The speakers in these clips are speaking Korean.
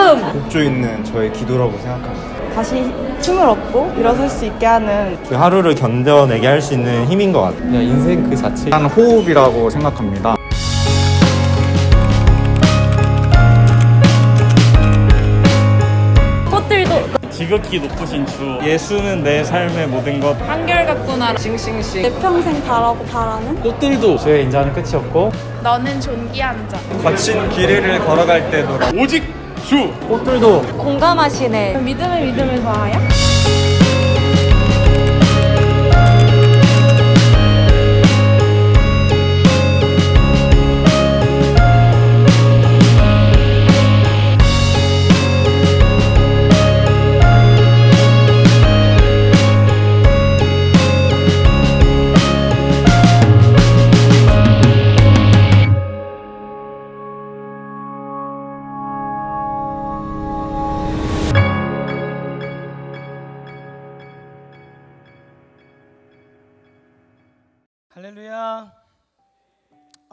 기쁨! 목조 있는 저의 기도라고 생각합니다. 다시 힘을 얻고 일어설 수 있게 하는 그 하루를 견뎌내게 할 수 있는 힘인 것 같아요. 그냥 인생 그 자체 한 호흡이라고 생각합니다. 꽃들도 지극히 높으신 주, 예수는 내 삶의 모든 것. 한결같구나. 내 평생 바라고 바라는 꽃들도 죄의 인자는 끝이 없고 너는 존귀한 자. 거친 길을 걸어갈 때도 오직 주! 꽃들도 공감하시네. 믿음을 더하여. 할렐루야.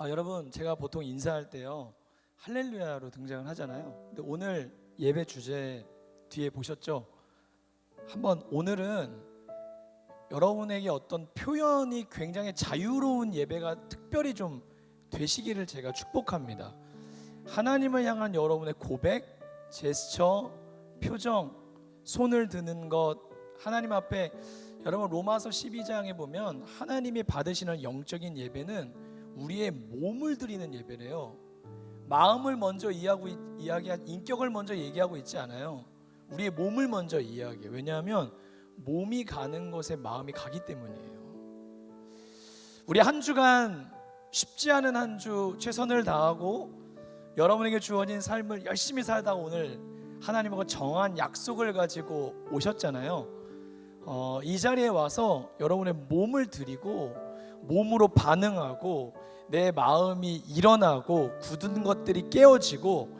여러분, 제가 보통 인사할 때요 할렐루야로 등장을 하잖아요. 근데 오늘 예배 주제 뒤에 보셨죠? 한번 오늘은 여러분에게 어떤 표현이 굉장히 자유로운 예배가 특별히 좀 되시기를 제가 축복합니다. 하나님을 향한 여러분의 고백, 제스처, 표정, 손을 드는 것, 하나님 앞에, 여러분 로마서 12장에 보면 하나님이 받으시는 영적인 예배는 우리의 몸을 드리는 예배래요. 마음을 먼저 이야기한 인격을 먼저 얘기하고 있지 않아요. 우리의 몸을 먼저 이야기해요. 왜냐하면 몸이 가는 곳에 마음이 가기 때문이에요. 우리 한 주간 쉽지 않은 한 주 최선을 다하고 여러분에게 주어진 삶을 열심히 살다가 오늘 하나님하고 정한 약속을 가지고 오셨잖아요. 이 자리에 와서 여러분의 몸을 드리고 몸으로 반응하고 내 마음이 일어나고 굳은 것들이 깨어지고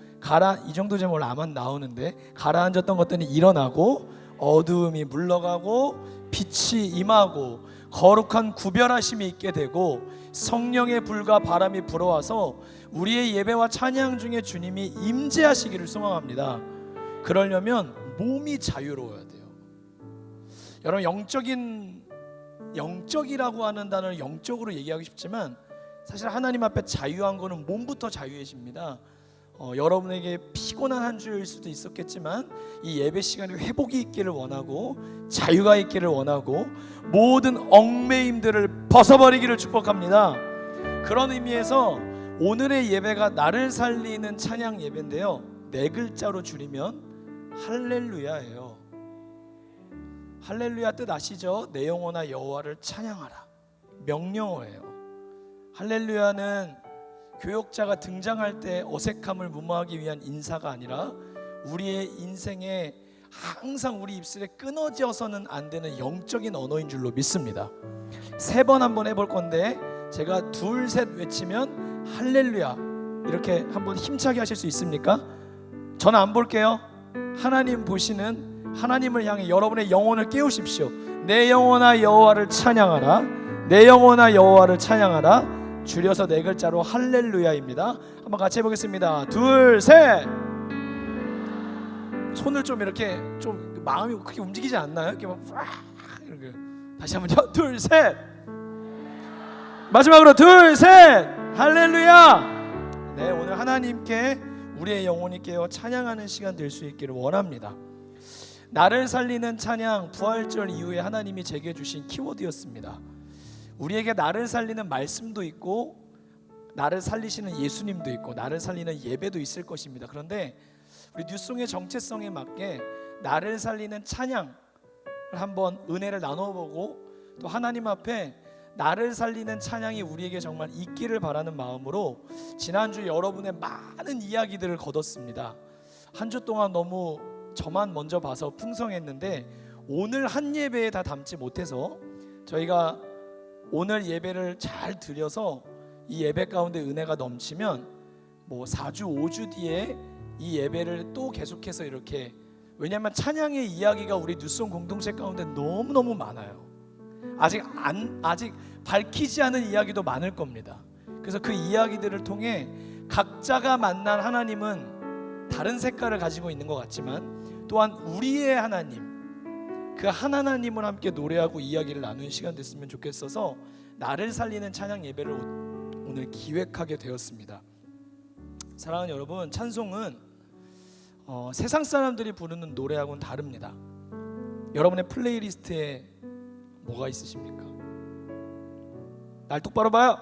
이 정도 제목 아만 나오는데 가라앉았던 것들이 일어나고 어두움이 물러가고 빛이 임하고 거룩한 구별하심이 있게 되고 성령의 불과 바람이 불어와서 우리의 예배와 찬양 중에 주님이 임재하시기를 소망합니다. 그러려면 몸이 자유로워야 돼요. 여러분 영적이라고 하는 단어를 영적으로 얘기하고 싶지만 사실 하나님 앞에 자유한 거는 몸부터 자유해집니다. 여러분에게 피곤한 한 주일 수도 있었겠지만 이 예배 시간에 회복이 있기를 원하고 자유가 있기를 원하고 모든 얽매임들을 벗어버리기를 축복합니다. 그런 의미에서 오늘의 예배가 나를 살리는 찬양 예배인데요, 4글자로 줄이면 할렐루야예요. 할렐루야 뜻 아시죠? 내 영혼아 여호와를 찬양하라. 명령어예요. 할렐루야는 교역자가 등장할 때 어색함을 무마하기 위한 인사가 아니라 우리의 인생에 항상 우리 입술에 끊어져서는 안 되는 영적인 언어인 줄로 믿습니다. 3번 한번 해볼 건데 제가 둘 셋 외치면 할렐루야 이렇게 한번 힘차게 하실 수 있습니까? 저는 안 볼게요. 하나님 보시는 하나님을 향해 여러분의 영혼을 깨우십시오. 내 영혼아 여호와를 찬양하라. 내 영혼아 여호와를 찬양하라. 줄여서 4글자로 할렐루야입니다. 한번 같이 해보겠습니다. 둘, 셋. 손을 좀 이렇게 좀 마음이 크게 움직이지 않나요? 이렇게 막 이렇게. 다시 한번요. 둘, 셋. 마지막으로 둘, 셋. 할렐루야. 네, 오늘 하나님께 우리의 영혼이 깨어 찬양하는 시간 될 수 있기를 원합니다. 나를 살리는 찬양, 부활절 이후에 하나님이 제게 주신 키워드였습니다. 우리에게 나를 살리는 말씀도 있고 나를 살리시는 예수님도 있고 나를 살리는 예배도 있을 것입니다. 그런데 우리 뉴송의 정체성에 맞게 나를 살리는 찬양을 한번 은혜를 나눠보고 또 하나님 앞에 나를 살리는 찬양이 우리에게 정말 있기를 바라는 마음으로 지난주 여러분의 많은 이야기들을 거뒀습니다. 한 주 동안 너무 저만 먼저 봐서 풍성했는데 오늘 한 예배에 다 담지 못해서 저희가 오늘 예배를 잘 드려서 이 예배 가운데 은혜가 넘치면 뭐 4주 5주 뒤에 이 예배를 또 계속해서 이렇게, 왜냐하면 찬양의 이야기가 우리 뉴송 공동체 가운데 너무너무 많아요. 아직 밝히지 않은 이야기도 많을 겁니다. 그래서 그 이야기들을 통해 각자가 만난 하나님은 다른 색깔을 가지고 있는 것 같지만 또한 우리의 하나님, 그 한 하나님을 함께 노래하고 이야기를 나누는 시간 됐으면 좋겠어서 나를 살리는 찬양 예배를 오늘 기획하게 되었습니다. 사랑하는 여러분, 찬송은 세상 사람들이 부르는 노래하고는 다릅니다. 여러분의 플레이리스트에 뭐가 있으십니까? 날 똑바로 봐요.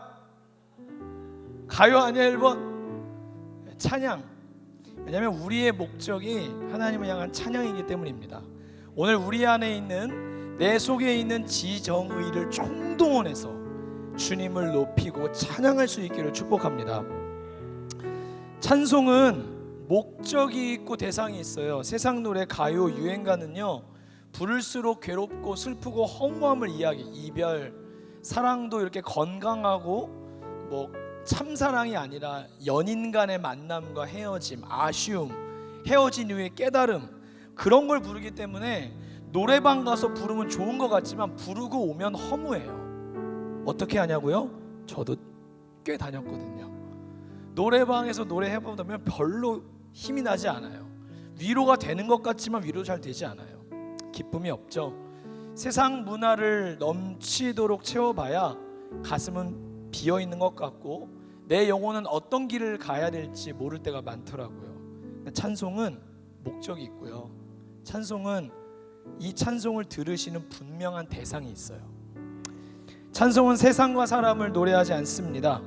가요 아니야 1번? 찬양. 왜냐하면 우리의 목적이 하나님을 향한 찬양이기 때문입니다. 오늘 우리 안에 있는, 내 속에 있는 지정의를 총동원해서 주님을 높이고 찬양할 수 있기를 축복합니다. 찬송은 목적이 있고 대상이 있어요. 세상 노래, 가요, 유행가는요, 부를수록 괴롭고 슬프고 허무함을 이야기, 이별, 사랑도 이렇게 건강하고 뭐 참사랑이 아니라 연인 간의 만남과 헤어짐, 아쉬움, 헤어진 이후의 깨달음, 그런 걸 부르기 때문에 노래방 가서 부르면 좋은 것 같지만 부르고 오면 허무해요. 어떻게 하냐고요? 저도 꽤 다녔거든요. 노래방에서 노래해보면 별로 힘이 나지 않아요. 위로가 되는 것 같지만 위로 잘 되지 않아요. 기쁨이 없죠. 세상 문화를 넘치도록 채워봐야 가슴은 비어있는 것 같고 내 영혼은 어떤 길을 가야 될지 모를 때가 많더라고요. 찬송은 목적이 있고요. 찬송은 이 찬송을 들으시는 분명한 대상이 있어요. 찬송은 세상과 사람을 노래하지 않습니다.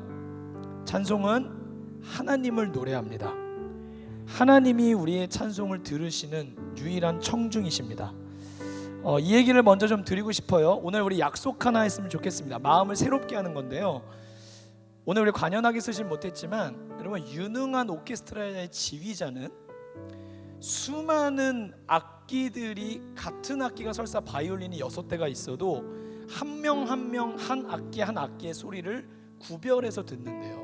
찬송은 하나님을 노래합니다. 하나님이 우리의 찬송을 들으시는 유일한 청중이십니다. 이 얘기를 먼저 좀 드리고 싶어요. 오늘 우리 약속 하나 했으면 좋겠습니다. 마음을 새롭게 하는 건데요. 오늘 우리 관연하게 쓰진 못했지만 여러분, 유능한 오케스트라의 지휘자는 수많은 악기들이, 같은 악기가 설사 바이올린이 6대가 있어도 한 명 한 명 한 악기 한 악기의 소리를 구별해서 듣는데요.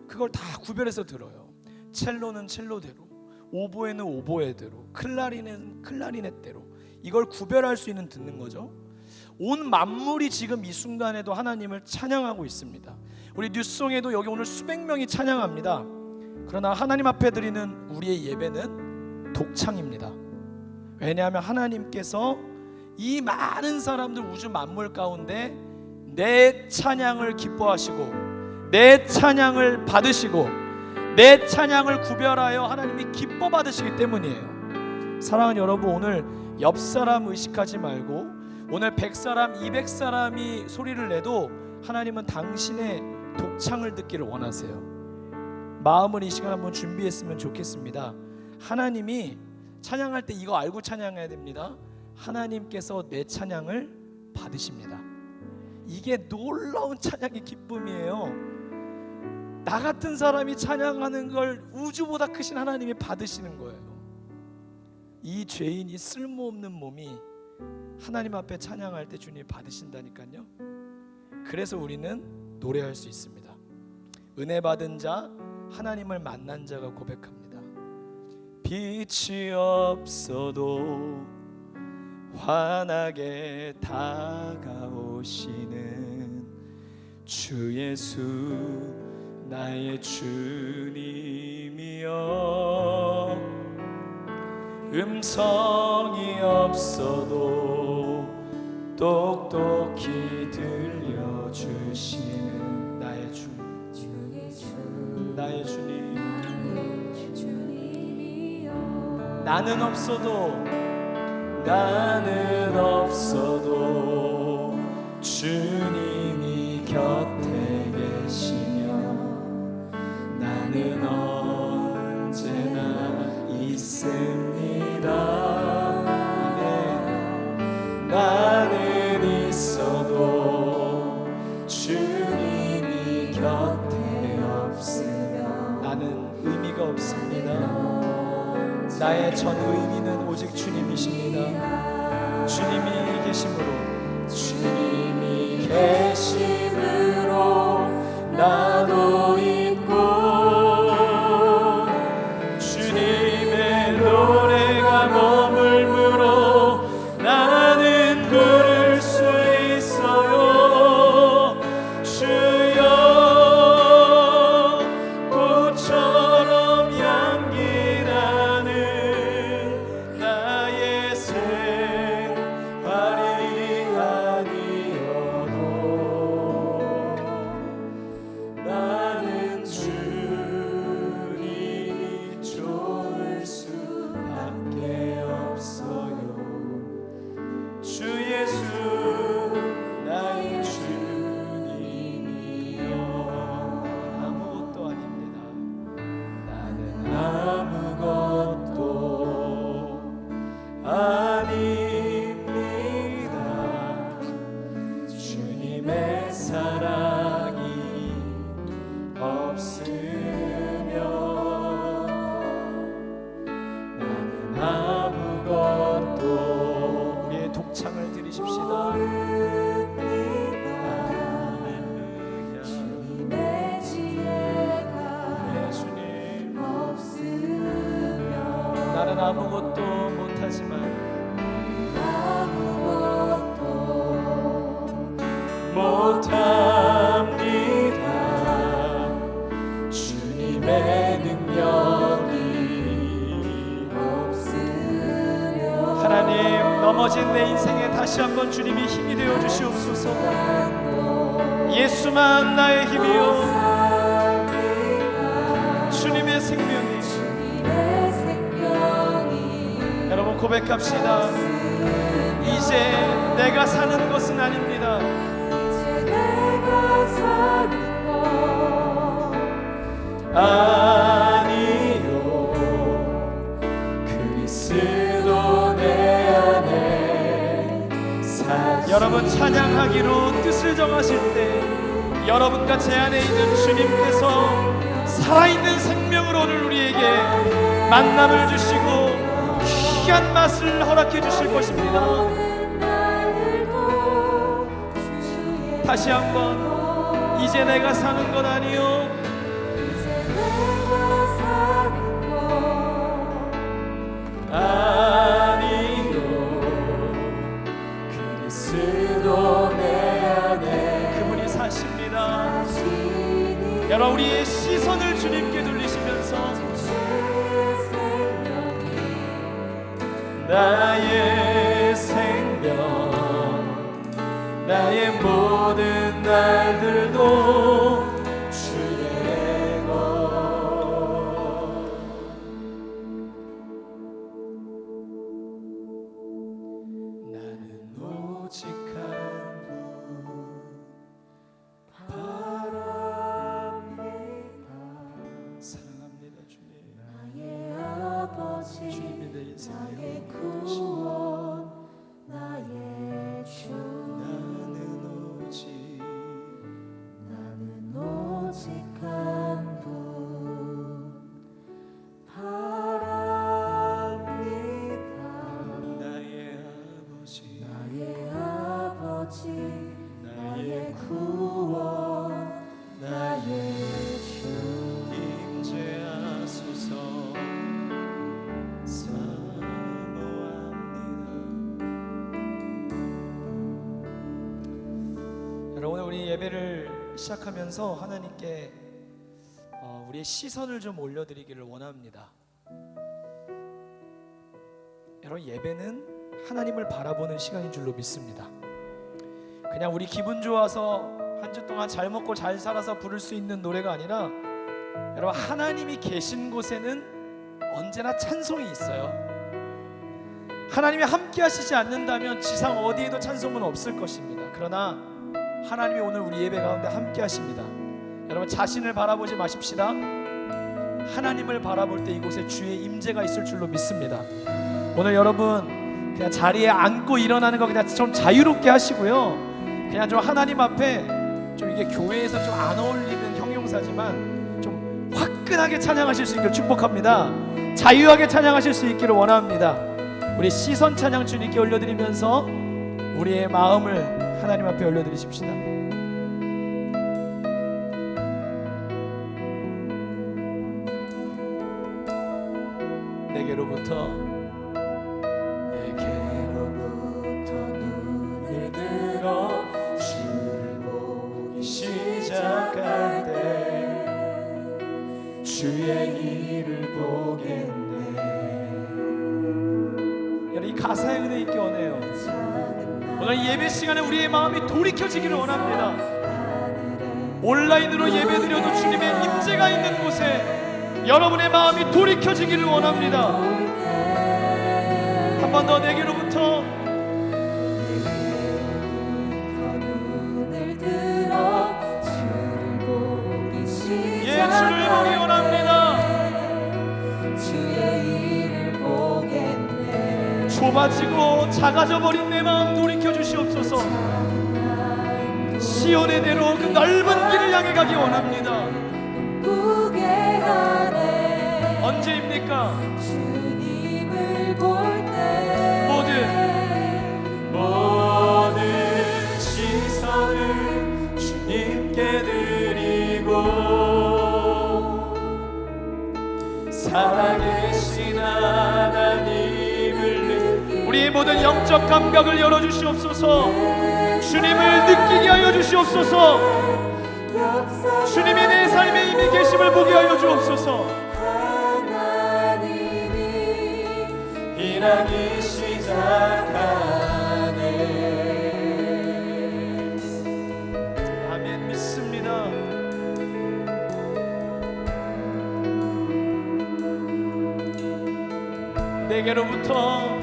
그걸 다 구별해서 들어요. 첼로는 첼로대로, 오보에는 오보에대로, 클라리넷은 클라리넷대로, 이걸 구별할 수 있는 듣는 거죠. 온 만물이 지금 이 순간에도 하나님을 찬양하고 있습니다. 우리 뉴스송에도 여기 오늘 수백 명이 찬양합니다. 그러나 하나님 앞에 드리는 우리의 예배는 독창입니다. 왜냐하면 하나님께서 이 많은 사람들, 우주 만물 가운데 내 찬양을 기뻐하시고 내 찬양을 받으시고 내 찬양을 구별하여 하나님이 기뻐 받으시기 때문이에요. 사랑하는 여러분, 오늘 옆 사람 의식하지 말고 오늘 100사람, 200사람이 소리를 내도 하나님은 당신의 독창을 듣기를 원하세요. 마음을 이 시간 한번 준비했으면 좋겠습니다. 하나님이 찬양할 때 이거 알고 찬양해야 됩니다. 하나님께서 내 찬양을 받으십니다. 이게 놀라운 찬양의 기쁨이에요. 나 같은 사람이 찬양하는 걸 우주보다 크신 하나님이 받으시는 거예요. 이 죄인이 쓸모없는 몸이 하나님 앞에 찬양할 때 주님이 받으신다니까요. 그래서 우리는 노래할 수 있습니다. 은혜 받은 자, 하나님을 만난 자가 고백합니다. 빛이 없어도 환하게 다가오시는 주 예수, 나의 주님이여. 음성이 없어도 똑똑히 들려주시는 나의 주, 나의 주님. 나는 없어도 주님이 곁에 계시며 나는 언제나 있습니다. 아멘. 나는 있어도 주님이 곁에 없으면 나는 의미가 없습니다. 나의 전 의미는 오직 주님이십니다. 주님이 계심으로 나도 있고 주님의 노래가 머물므로 나는 부를 수 있어요. 주여, 꽃처럼 향기 아닙니다. 주님의 사랑이 없으면 나는 아무것도. 우리의 독창을 들으십시다. 나는 아무것도 못하지만 못합니다. 주님의 능력이 없으면. 하나님, 넘어진 내 인생에 다시 한번 주님이 힘이 되어 주시옵소서. 예수만 나의 힘이요 주님의 생명이. 여러분 고백합시다. 이제 내가 사는 것은 아닙니다. 아니요, 그리스도 내 안에 사시. 여러분 찬양하기로 뜻을 정하실 때 여러분과 제 안에 있는 주님께서 살아있는 생명으로 오늘 우리에게 만남을 주시고 귀한 맛을 허락해 주실 것입니다. 다시 한번, 이제 내가 사는 건 아니요 아니요, 그리스도 내 안에 그분이 사십니다. 여러분 우리의 시선을 주님께 돌리시면서 나의 생명, 나의 모든 날들도 주의 것. 나는 오직 한 분 바랍니다. 사랑합니다 주님. 나의 아버지, 주님이 내 인생의 구원, 나의 주. 나는 오직 한 분 바랍니다. 나의 아버지, 나의 구원, 나의 주. 임재하소서. 오늘 우리 예배를 시작하면서 하나님께 우리의 시선을 좀 올려드리기를 원합니다. 여러분, 예배는 하나님을 바라보는 시간인 줄로 믿습니다. 그냥 우리 기분 좋아서 한 주 동안 잘 먹고 잘 살아서 부를 수 있는 노래가 아니라, 여러분 하나님이 계신 곳에는 언제나 찬송이 있어요. 하나님이 함께 하시지 않는다면 지상 어디에도 찬송은 없을 것입니다. 그러나 하나님이 오늘 우리 예배 가운데 함께 하십니다. 여러분 자신을 바라보지 마십시다. 하나님을 바라볼 때 이곳에 주의 임재가 있을 줄로 믿습니다. 오늘 여러분 그냥 자리에 앉고 일어나는 거 그냥 좀 자유롭게 하시고요. 그냥 좀 하나님 앞에 좀, 이게 교회에서 좀 안 어울리는 형용사지만 좀 화끈하게 찬양하실 수 있기를 축복합니다. 자유하게 찬양하실 수 있기를 원합니다. 우리 시선 찬양 주님께 올려드리면서 우리의 마음을 하나님 앞에 올려드리십시다. 내게로부터 눈을 들어 주를 보기 시작할 때 주의 일을 보겠네. 여러분 이 가사에 은혜 있게 원해요. 오늘 예배 시간에 우리의 마음이 돌이켜지기를 원합니다. 온라인으로 예배드려도 주님의 임재가 있는 곳에 여러분의 마음이 돌이켜지기를 원합니다. 한 번 더 내게로부터 주를 보기 원합니다. 좁아진 낮아지고 작아져 버린 내 마음 돌이켜 주시옵소서. 시온의 대로 그 넓은 길을 향해 가기 원합니다. 언제입니까? 모든 시선을 주님께 드리고 살아계신 하나님을 우리의 모든 영적 감각을 열어주시옵소서. 주님을 느끼게 하여 주시옵소서. 주님이 내 삶에 이미 계심을 보게 하여 주옵소서. 일하기 시작하네. 아멘. 믿습니다. 내게로부터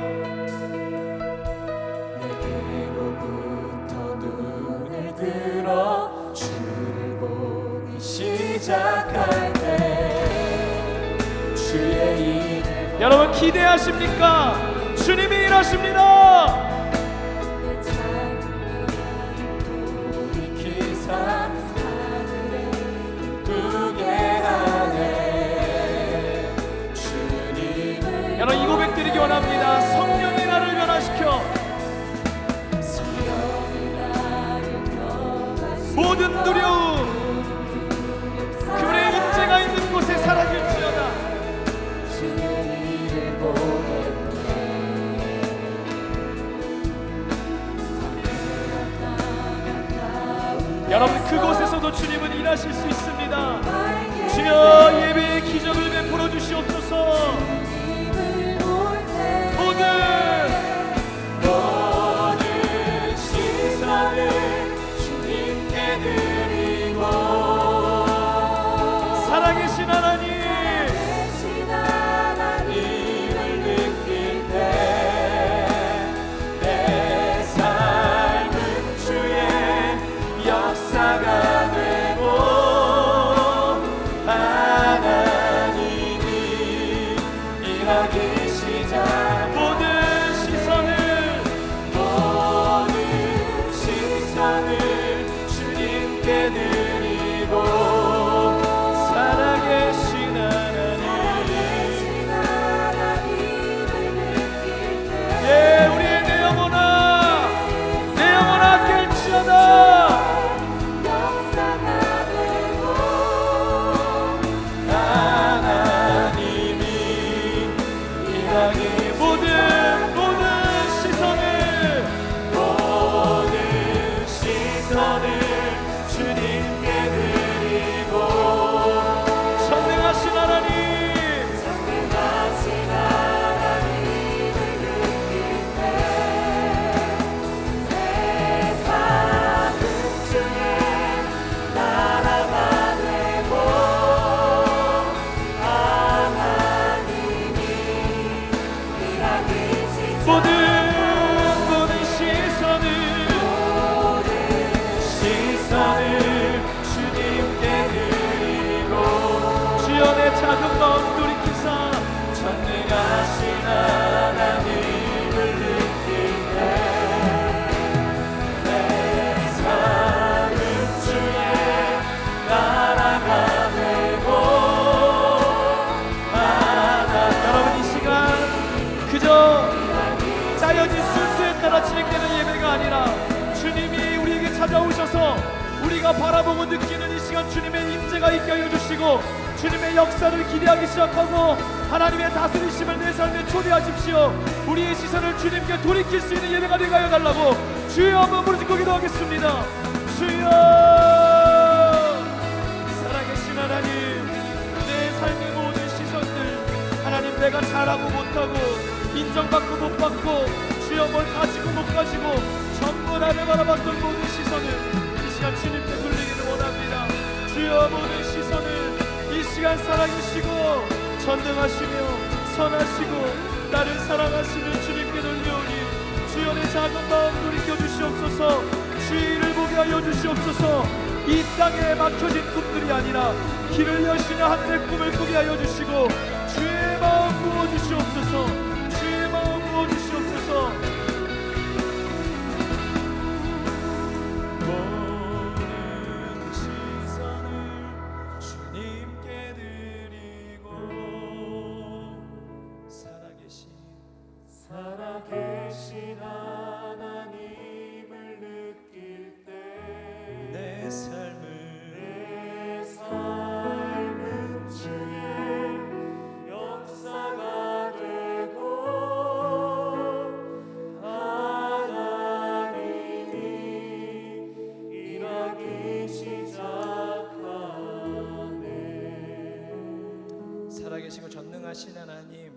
눈을 들어 주를 보기 시작할 때 주의 일 여러분 기대하십니까? 주님이 일하십니다. 여러분 이 고백 드리기 원합니다. 성령이 나를 변화시켜 모든 두려움 그분의 임재가 있는 곳에 사라질지어다. 여러분 그곳에서도 주님은 일하실 수 있습니다. 주여 예배의 기적을 베풀어 주시옵소서. 모든 시선을 주님께 드리고 살아계신 하나님을 느낄 때 내 삶은 주의 역사가 되고 하나님이 일하기 시작. 모든 시선을 주님께 드리고 살아계신 하나님을 느낄 때 예 우리의 내 영혼아 깰지어다. 하나님이 일하기 모든 시선을 주님께 드리고 전능하신 하나님을 느낄 때 세상은 주의 나라가 되고 하나님이 일하기 시작. 모든 주님께 드리고 주여 내 작은 마음 돌이키사 전능하신 하나님을 느낄 때 세상은 주의 나라가 되고 여러분 이 시간 그저 짜여진 순서에 따라 진행되는 예배가 아니라 주님이 우리에게 찾아오셔서 우리가 바라보고 느끼는 이 시간 주님의 임재가 있게 하여 주시고 주님의 역사를 기대하기 시작하고 하나님의 다스리심을 내 삶에 초대하십시오. 우리의 시선을 주님께 돌이킬 수 있는 예배가 되게 하여 달라고 주여 한번 부르짖고 기도하겠습니다. 주여 살아계신 하나님 내 삶의 모든 시선들 하나님 내가 잘하고 못하고 인정받고 못 받고 주여 뭘 가지고 못 가지고 전부 나를 바라봤던 모든 시선을 이 시간 주님께 돌리기를 원합니다. 주여 모든 시선을 이 시간 살아계시고 전능하시며 선하시고 나를 사랑하시는 주님께 돌려오니 주여 내 작은 마음 돌이켜 주시옵소서. 주의 일을 보게 하여 주시옵소서. 이 땅에 막혀진 꿈들이 아니라 길을 여시는 하늘의 꿈을 꾸게 하여 주시고 주의 마음 부어주시옵소서. 주의 마음 부어주시옵소서. 내 삶을 살아계시고 전능하신 하나님,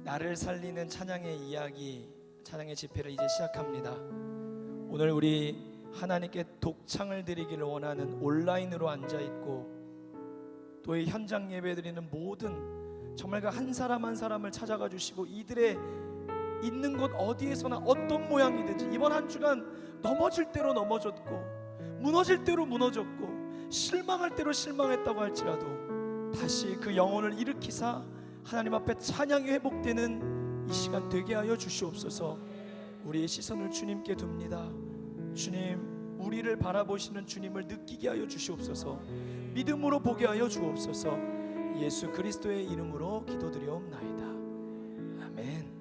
나를 살리는 찬양의 이야기, 찬양의 집회를 이제 시작합니다. 오늘 우리 하나님께 독창을 드리기를 원하는 온라인으로 앉아있고 또 이 현장 예배드리는 모든 정말 그 한 사람 한 사람을 찾아가 주시고 이들의 있는 곳 어디에서나 어떤 모양이든지 이번 한 주간 넘어질 대로 넘어졌고 무너질 대로 무너졌고 실망할 대로 실망했다고 할지라도 다시 그 영혼을 일으키사 하나님 앞에 찬양이 회복되는 이 시간 되게 하여 주시옵소서. 우리의 시선을 주님께 둡니다. 주님, 우리를 바라보시는 주님을 느끼게 하여 주시옵소서. 믿음으로 보게 하여 주옵소서. 예수 그리스도의 이름으로 기도드리옵나이다. 아멘.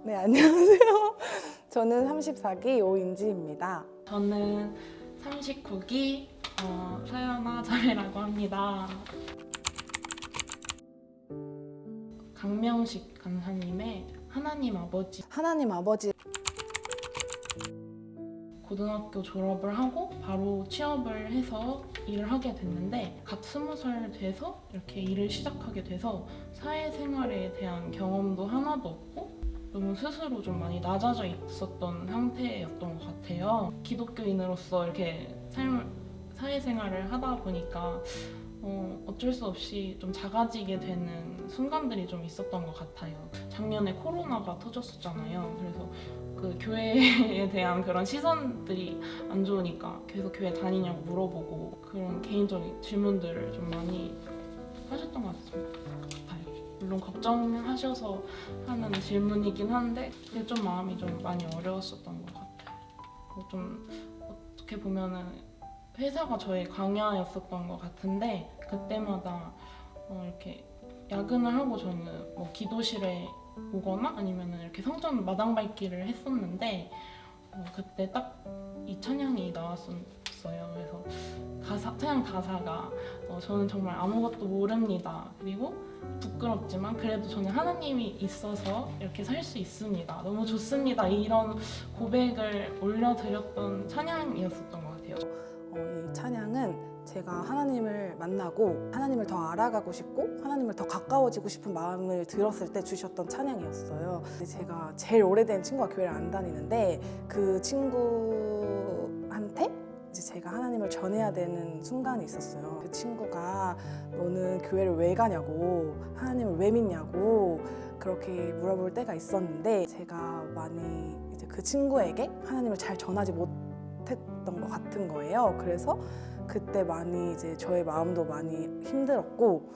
네, 안녕하세요. 저는 34기 오인지입니다. 저는 39기 서연아 자매라고 합니다. 강명식 간사님의 하나님 아버지, 하나님 아버지 고등학교 졸업을 하고 바로 취업을 해서 일을 하게 됐는데 갓 20살 돼서 이렇게 일을 시작하게 돼서 사회생활에 대한 경험도 하나도 없고 너무 스스로 좀 많이 낮아져 있었던 상태였던 것 같아요. 기독교인으로서 이렇게 사회생활을 하다 보니까 어쩔 수 없이 좀 작아지게 되는 순간들이 좀 있었던 것 같아요. 작년에 코로나가 터졌었잖아요. 그래서 그 교회에 대한 그런 시선들이 안 좋으니까 계속 교회 다니냐고 물어보고 그런 개인적인 질문들을 좀 많이 하셨던 것 같아요. 물론 걱정하셔서 하는 질문이긴 한데 그게 좀 마음이 좀 많이 어려웠었던 것 같아요. 좀 어떻게 보면은 회사가 저의 광야였었던 것 같은데 그때마다 이렇게 야근을 하고 저는 뭐 기도실에 오거나 아니면 이렇게 성전 마당 밟기를 했었는데 그때 딱 이 찬양이 나왔었어요. 그래서 찬양 가사가 저는 정말 아무것도 모릅니다. 그리고 부끄럽지만 그래도 저는 하나님이 있어서 이렇게 살 수 있습니다. 너무 좋습니다. 이런 고백을 올려드렸던 찬양이었었던 것 같아요. 이 찬양은 제가 하나님을 만나고 하나님을 더 알아가고 싶고 하나님을 더 가까워지고 싶은 마음을 들었을 때 주셨던 찬양이었어요. 근데 제가 제일 오래된 친구가 교회를 안 다니는데 그 친구한테 이제 제가 하나님을 전해야 되는 순간이 있었어요. 그 친구가 너는 교회를 왜 가냐고 하나님을 왜 믿냐고 그렇게 물어볼 때가 있었는데 제가 많이 이제 그 친구에게 하나님을 잘 전하지 못했던 것 같은 거예요. 그래서 그때 많이 이제 저의 마음도 많이 힘들었고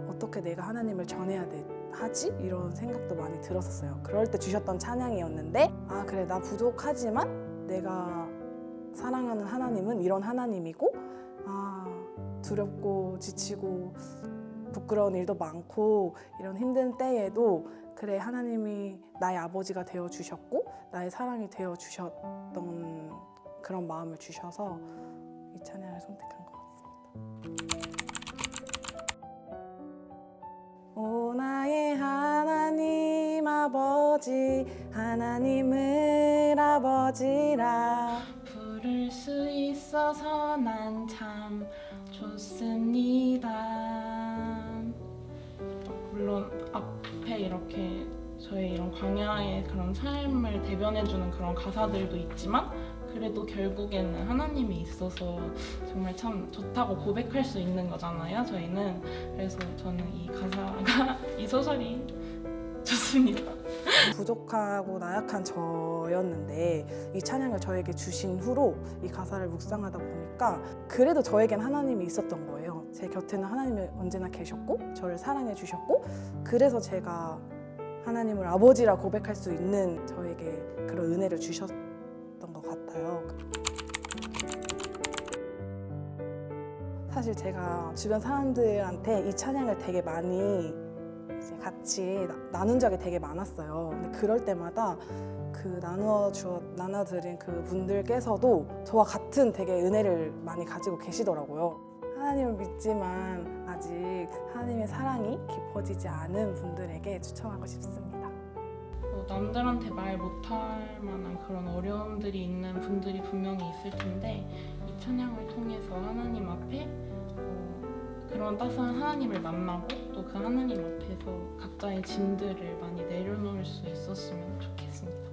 어떻게 내가 하나님을 전해야 하지? 이런 생각도 많이 들었었어요. 그럴 때 주셨던 찬양이었는데 그래 나 부족하지만 내가 사랑하는 하나님은 이런 하나님이고 두렵고 지치고 부끄러운 일도 많고 이런 힘든 때에도 그래 하나님이 나의 아버지가 되어 주셨고 나의 사랑이 되어 주셨던 그런 마음을 주셔서 이 찬양을 선택한 것 같습니다. 오 나의 하나님 아버지 하나님을 아버지라 부를 수 있어서 난 참 좋습니다. 물론 앞에 이렇게 저의 이런 광야의 그런 삶을 대변해주는 그런 가사들도 있지만 그래도 결국에는 하나님이 있어서 정말 참 좋다고 고백할 수 있는 거잖아요, 저희는. 그래서 저는 이 가사가, 이 소설이 좋습니다. 부족하고 나약한 저였는데 이 찬양을 저에게 주신 후로 이 가사를 묵상하다 보니까 그래도 저에겐 하나님이 있었던 거예요. 제 곁에는 하나님이 언제나 계셨고 저를 사랑해 주셨고 그래서 제가 하나님을 아버지라 고백할 수 있는 저에게 그런 은혜를 주셨던 것 같아요. 사실 제가 주변 사람들한테 이 찬양을 되게 많이 같이 나눈 적이 되게 많았어요. 근데 그럴 때마다 그 나눠드린 그 분들께서도 저와 같은 되게 은혜를 많이 가지고 계시더라고요. 하나님을 믿지만 아직 하나님의 사랑이 깊어지지 않은 분들에게 추천하고 싶습니다. 남들한테 말 못할 만한 그런 어려움들이 있는 분들이 분명히 있을 텐데 이 찬양을 통해서 하나님 앞에 그런 따스한 하나님을 만나고 또 그 하나님 앞에서 각자의 짐들을 많이 내려놓을 수 있었으면 좋겠습니다.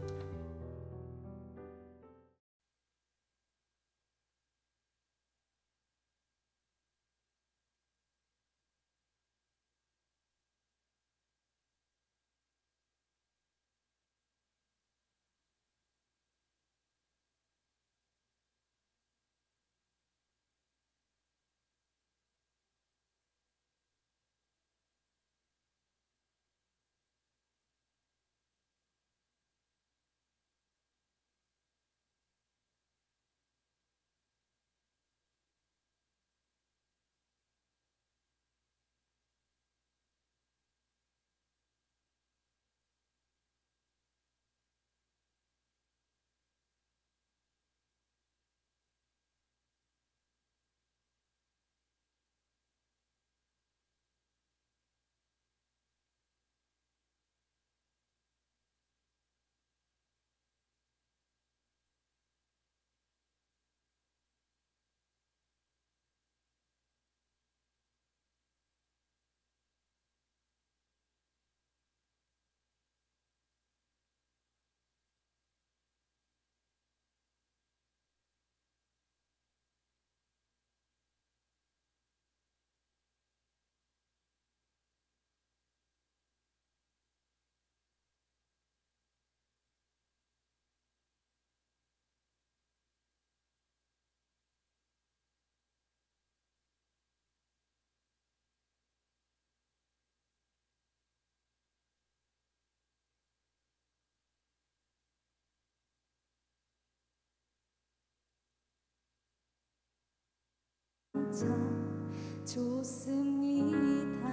참 좋습니다.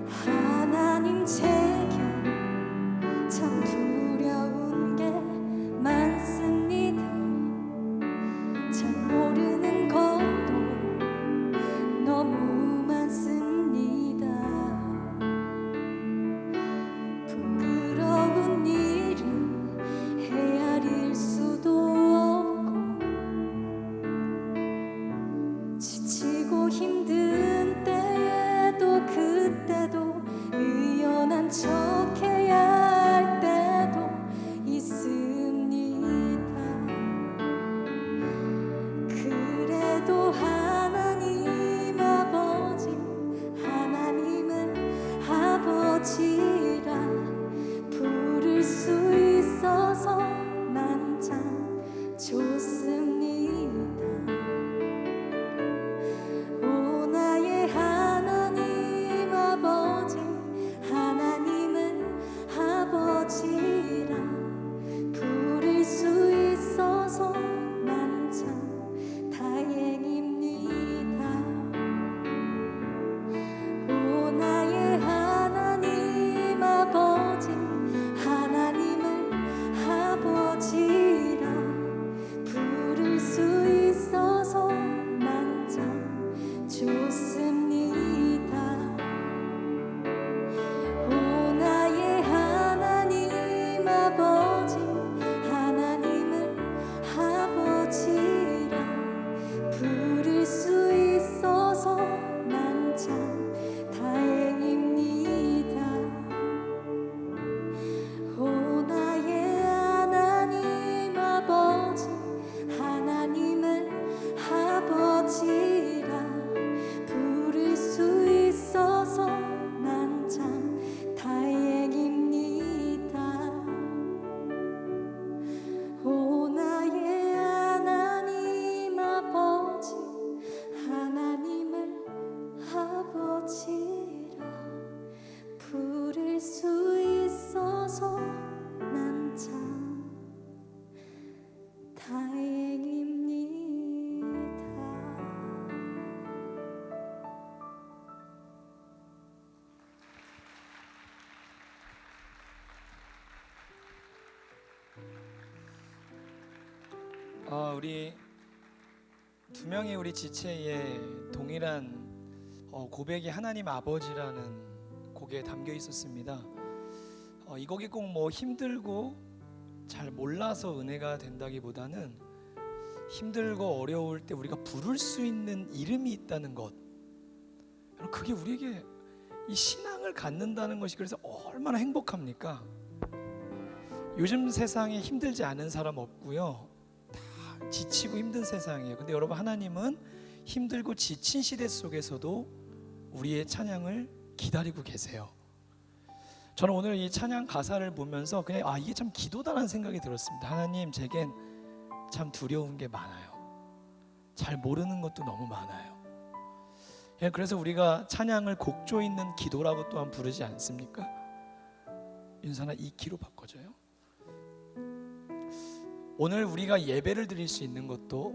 하나님 제겐 참 두려운 게 많습니다. 잘 모르는 것도 너무 많습니다. 부끄러운 일은 헤아릴 수도 없고 지치고 힘든 때에도 그때도 의연한 척해야 할 때도 있습니다. 그래도 하나님은 아버지라 부를 수 있어서 난 참 좋습니다. 오 나의 하나님 아버지, 하나님은 우리 두 명의 우리 지체에 동일한 고백이 하나님 아버지라는 곡에 담겨 있었습니다. 이 곡이 꼭 뭐 힘들고 잘 몰라서 은혜가 된다기보다는 힘들고 어려울 때 우리가 부를 수 있는 이름이 있다는 것, 그게 우리에게 이 신앙을 갖는다는 것이 그래서 얼마나 행복합니까? 요즘 세상에 힘들지 않은 사람 없고요, 다 지치고 힘든 세상이에요. 근데 여러분, 하나님은 힘들고 지친 시대 속에서도 우리의 찬양을 기다리고 계세요. 저는 오늘 이 찬양 가사를 보면서 그냥 이게 참 기도다라는 생각이 들었습니다. 하나님, 제겐 참 두려운 게 많아요. 잘 모르는 것도 너무 많아요. 그래서 우리가 찬양을 곡조 있는 기도라고 또한 부르지 않습니까? 윤선아, 이 키로 바꿔줘요. 오늘 우리가 예배를 드릴 수 있는 것도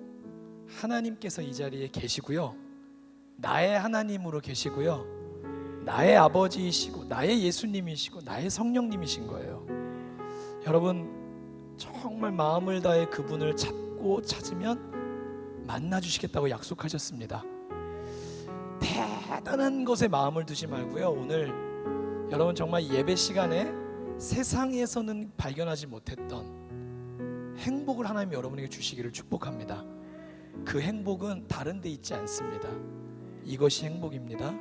하나님께서 이 자리에 계시고요, 나의 하나님으로 계시고요, 나의 아버지이시고 나의 예수님이시고 나의 성령님이신 거예요. 여러분, 정말 마음을 다해 그분을 찾고 찾으면 만나주시겠다고 약속하셨습니다. 대단한 것에 마음을 두지 말고요, 오늘 여러분 정말 예배 시간에 세상에서는 발견하지 못했던 행복을 하나님이 여러분에게 주시기를 축복합니다. 그 행복은 다른 데 있지 않습니다. 이것이 행복입니다.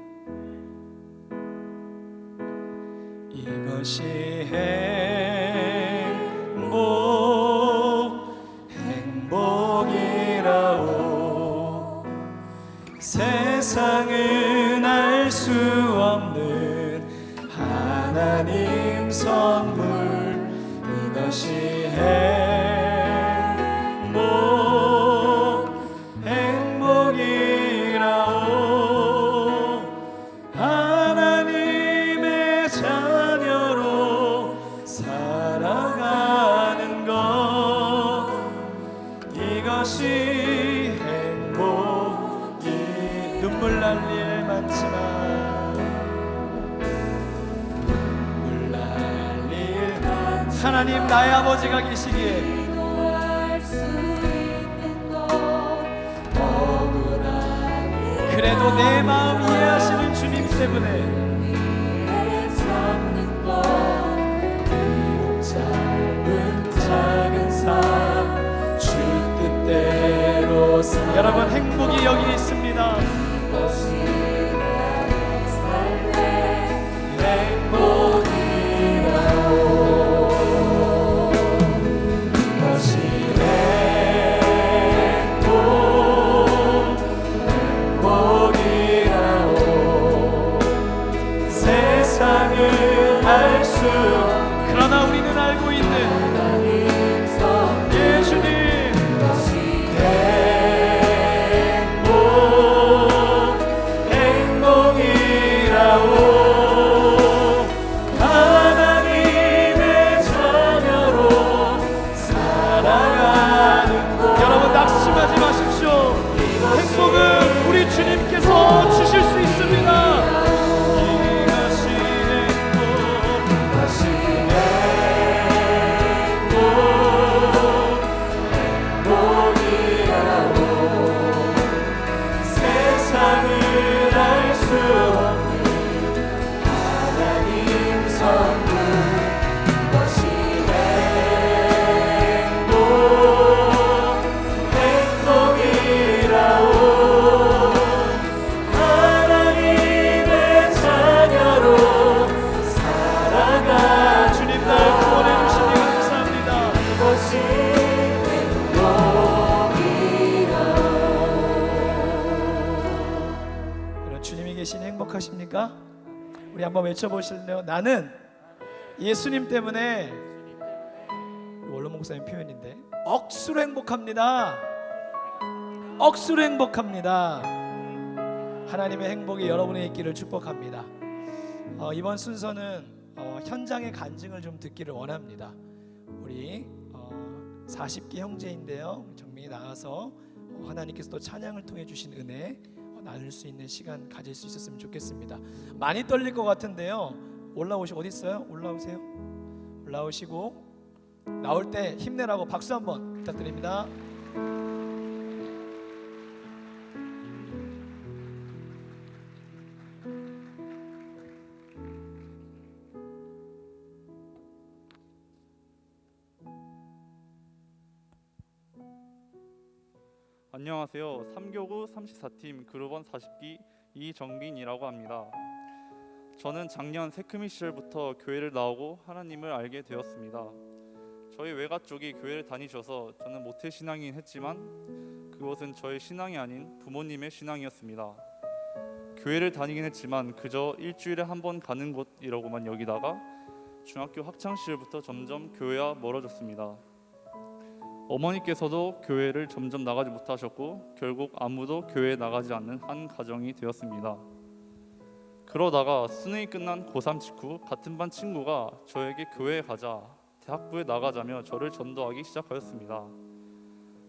이것이 행복이라오. 세상은 알 수 없는 하나님 선물. 이것이 행복이라오. 하나님의 자녀로 살아가는 것, 이것이 행복이. 눈물 날 일 많지만, 눈물 날 일 많지만 하나님 나의 아버지가 계시기에 그래도 내 마음 이해하시는 주님 때문에 비록 짧은 작은 삶 주 뜻대로 여러분, 행복이 여기 있습니다. 그러나 우리는 알고 있는 예수님, 행복이라오. 하나님의 자녀로 살아가는 것. 여러분, 낙심하지 마십시오. 행복은 우리 주님께서 주실 수 있습니다. 행복하십니까? 우리 한번 외쳐보실래요? 나는 예수님 때문에, 원로 목사님 표현인데, 억수로 행복합니다. 억수로 행복합니다. 하나님의 행복이 여러분의 있기를 축복합니다. 이번 순서는 현장의 간증을 좀 듣기를 원합니다. 우리 40기 형제인데요, 정민이 나와서 하나님께서 또 찬양을 통해 주신 은혜 나눌 수 있는 시간 가질 수 있었으면 좋겠습니다. 많이 떨릴 것 같은데요, 올라오시고, 어디 있어요? 올라오세요. 올라오시고 나올 때 힘내라고 박수 한번 부탁드립니다. 안녕하세요. 3교구 34팀 그룹원 40기 이정빈이라고 합니다. 저는 작년 세크미 시절부터 교회를 나오고 하나님을 알게 되었습니다. 저희 외가 쪽이 교회를 다니셔서 저는 모태신앙이긴 했지만 그것은 저의 신앙이 아닌 부모님의 신앙이었습니다. 교회를 다니긴 했지만 그저 일주일에 한 번 가는 곳이라고만 여기다가 중학교 학창 시절부터 점점 교회와 멀어졌습니다. 어머니께서도 교회를 점점 나가지 못하셨고 결국 아무도 교회에 나가지 않는 한 가정이 되었습니다. 그러다가 수능이 끝난 고3 직후 같은 반 친구가 저에게 교회에 가자, 대학부에 나가자며 저를 전도하기 시작하였습니다.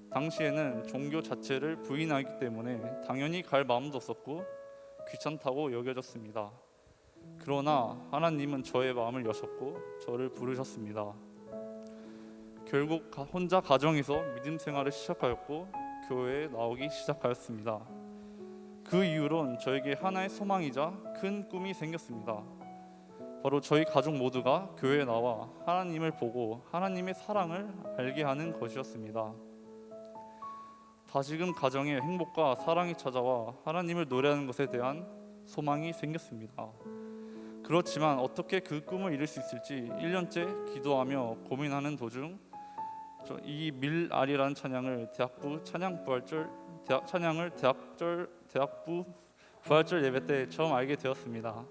당시에는 종교 자체를 부인하기 때문에 당연히 갈 마음도 없었고 귀찮다고 여겨졌습니다. 그러나 하나님은 저의 마음을 여셨고 저를 부르셨습니다. 결국 혼자 가정에서 믿음 생활을 시작하였고 교회에 나오기 시작하였습니다. 그 이후론 저에게 하나의 소망이자 큰 꿈이 생겼습니다. 바로 저희 가족 모두가 교회에 나와 하나님을 보고 하나님의 사랑을 알게 하는 것이었습니다. 다시금 가정에 행복과 사랑이 찾아와 하나님을 노래하는 것에 대한 소망이 생겼습니다. 그렇지만 어떻게 그 꿈을 이룰 수 있을지 1년째 기도하며 고민하는 도중 이 밀알이라는 찬양을 대학부 부활절 예배 때 처음 알게 되었습니다.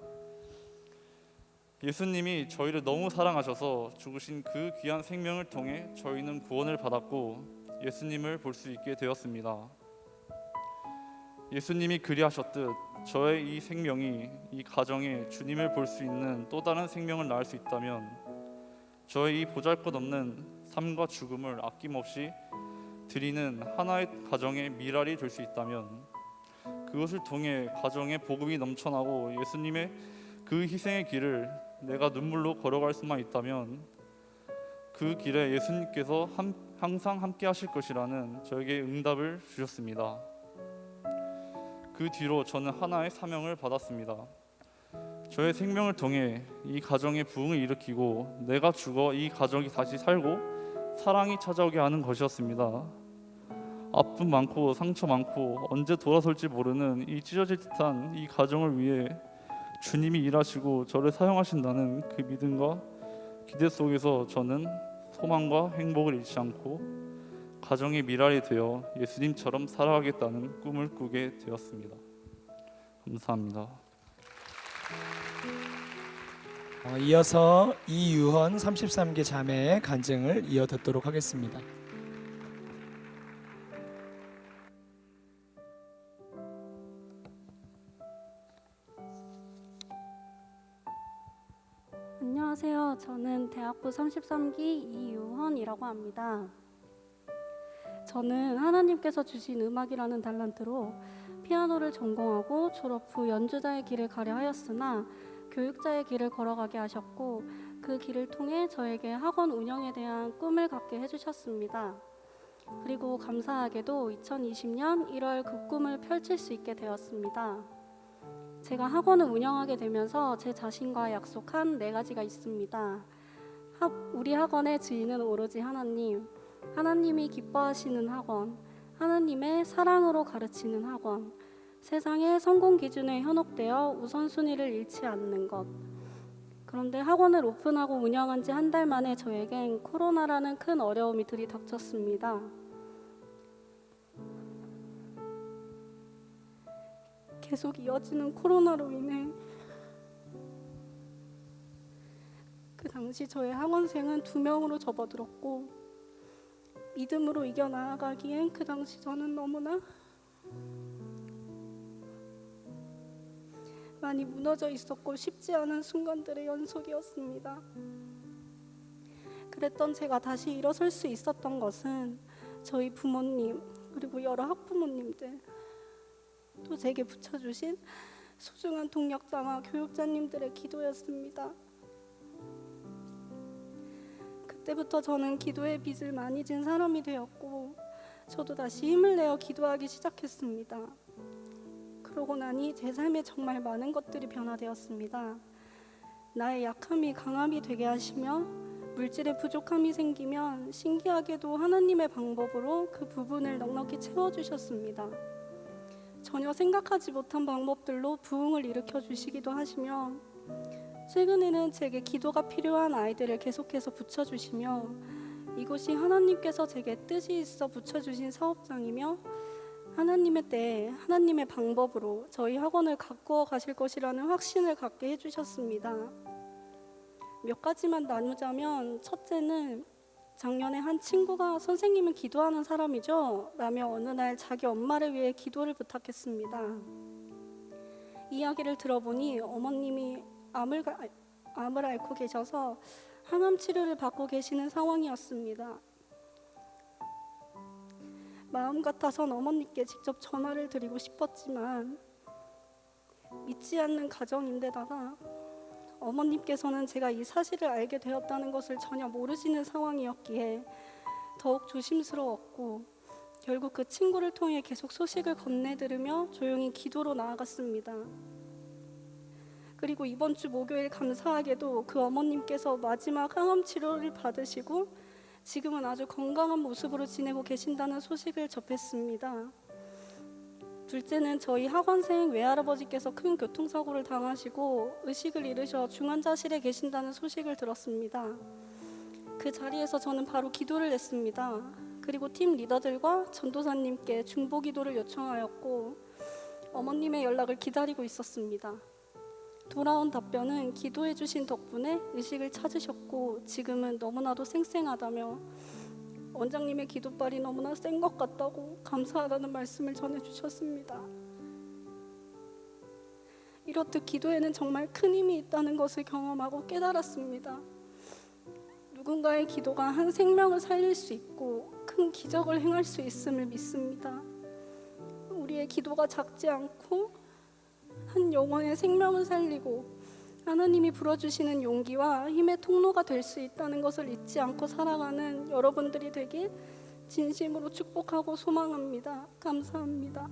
예수님이 저희를 너무 사랑하셔서 죽으신 그 귀한 생명을 통해 저희는 구원을 받았고 예수님을 볼 수 있게 되었습니다. 예수님이 그리하셨듯 저의 이 생명이 이 가정에 주님을 볼 수 있는 또 다른 생명을 낳을 수 있다면 저의 이 보잘것없는 삶과 죽음을 아낌없이 드리는 하나의 가정의 밀알이 될 수 있다면 그것을 통해 가정에 복음이 넘쳐나고 예수님의 그 희생의 길을 내가 눈물로 걸어갈 수만 있다면 그 길에 예수님께서 항상 함께 하실 것이라는 저에게 응답을 주셨습니다. 그 뒤로 저는 하나의 사명을 받았습니다. 저의 생명을 통해 이 가정의 부흥을 일으키고 내가 죽어 이 가정이 다시 살고 사랑이 찾아오게 하는 것이었습니다. 아픔 많고 상처 많고 언제 돌아설지 모르는 이 찢어질 듯한 이 가정을 위해 주님이 일하시고 저를 사용하신다는 그 믿음과 기대 속에서 저는 소망과 행복을 잃지 않고 가정의 밀알이 되어 예수님처럼 살아가겠다는 꿈을 꾸게 되었습니다. 감사합니다. 이어서 이유헌 33개 자매의 간증을 이어 듣도록 하겠습니다. 안녕하세요. 저는 대학부 33기 이유헌이라고 합니다. 저는 하나님께서 주신 음악이라는 달란트로 피아노를 전공하고 졸업 후 연주자의 길을 가려 하였으나 교육자의 길을 걸어가게 하셨고 그 길을 통해 저에게 학원 운영에 대한 꿈을 갖게 해주셨습니다. 그리고 감사하게도 2020년 1월 그 꿈을 펼칠 수 있게 되었습니다. 제가 학원을 운영하게 되면서 제 자신과 약속한 4가지가 있습니다. 우리 학원의 주인은 오로지 하나님, 하나님이 기뻐하시는 학원, 하나님의 사랑으로 가르치는 학원, 세상의 성공 기준에 현혹되어 우선순위를 잃지 않는 것. 그런데 학원을 오픈하고 운영한 지 한 달 만에 저에겐 코로나라는 큰 어려움이 들이닥쳤습니다. 계속 이어지는 코로나로 인해 그 당시 저의 학원생은 2명으로 접어들었고 믿음으로 이겨나가기엔 그 당시 저는 너무나 많이 무너져 있었고 쉽지 않은 순간들의 연속이었습니다. 그랬던 제가 다시 일어설 수 있었던 것은 저희 부모님 그리고 여러 학부모님들 또 제게 붙여주신 소중한 동력자와 교육자님들의 기도였습니다. 그때부터 저는 기도의 빚을 많이 진 사람이 되었고 저도 다시 힘을 내어 기도하기 시작했습니다. 그러고 나니 제 삶에 정말 많은 것들이 변화되었습니다. 나의 약함이 강함이 되게 하시며 물질의 부족함이 생기면 신기하게도 하나님의 방법으로 그 부분을 넉넉히 채워주셨습니다. 전혀 생각하지 못한 방법들로 부흥을 일으켜 주시기도 하시며, 최근에는 제게 기도가 필요한 아이들을 계속해서 붙여주시며, 이곳이 하나님께서 제게 뜻이 있어 붙여주신 사업장이며 하나님의 때에 하나님의 방법으로 저희 학원을 가꾸어 가실 것이라는 확신을 갖게 해주셨습니다. 몇 가지만 나누자면, 첫째는 작년에 한 친구가 선생님은 기도하는 사람이죠? 라며 어느 날 자기 엄마를 위해 기도를 부탁했습니다. 이야기를 들어보니 어머님이 암을 앓고 계셔서 항암 치료를 받고 계시는 상황이었습니다. 마음 같아선 어머니께 직접 전화를 드리고 싶었지만 믿지 않는 가정인데다가 어머님께서는 제가 이 사실을 알게 되었다는 것을 전혀 모르시는 상황이었기에 더욱 조심스러웠고, 결국 그 친구를 통해 계속 소식을 건네들으며 조용히 기도로 나아갔습니다. 그리고 이번 주 목요일 감사하게도 그 어머님께서 마지막 항암 치료를 받으시고 지금은 아주 건강한 모습으로 지내고 계신다는 소식을 접했습니다. 둘째는 저희 학원생 외할아버지께서 큰 교통사고를 당하시고 의식을 잃으셔 중환자실에 계신다는 소식을 들었습니다. 그 자리에서 저는 바로 기도를 했습니다. 그리고 팀 리더들과 전도사님께 중보 기도를 요청하였고 어머님의 연락을 기다리고 있었습니다. 돌아온 답변은 기도해 주신 덕분에 의식을 찾으셨고 지금은 너무나도 쌩쌩하다며 원장님의 기도발이 너무나 센 것 같다고 감사하다는 말씀을 전해주셨습니다. 이렇듯 기도에는 정말 큰 힘이 있다는 것을 경험하고 깨달았습니다. 누군가의 기도가 한 생명을 살릴 수 있고 큰 기적을 행할 수 있음을 믿습니다. 우리의 기도가 작지 않고 한 영혼의 생명을 살리고 하나님이 불어주시는 용기와 힘의 통로가 될 수 있다는 것을 잊지 않고 살아가는 여러분들이 되길 진심으로 축복하고 소망합니다. 감사합니다.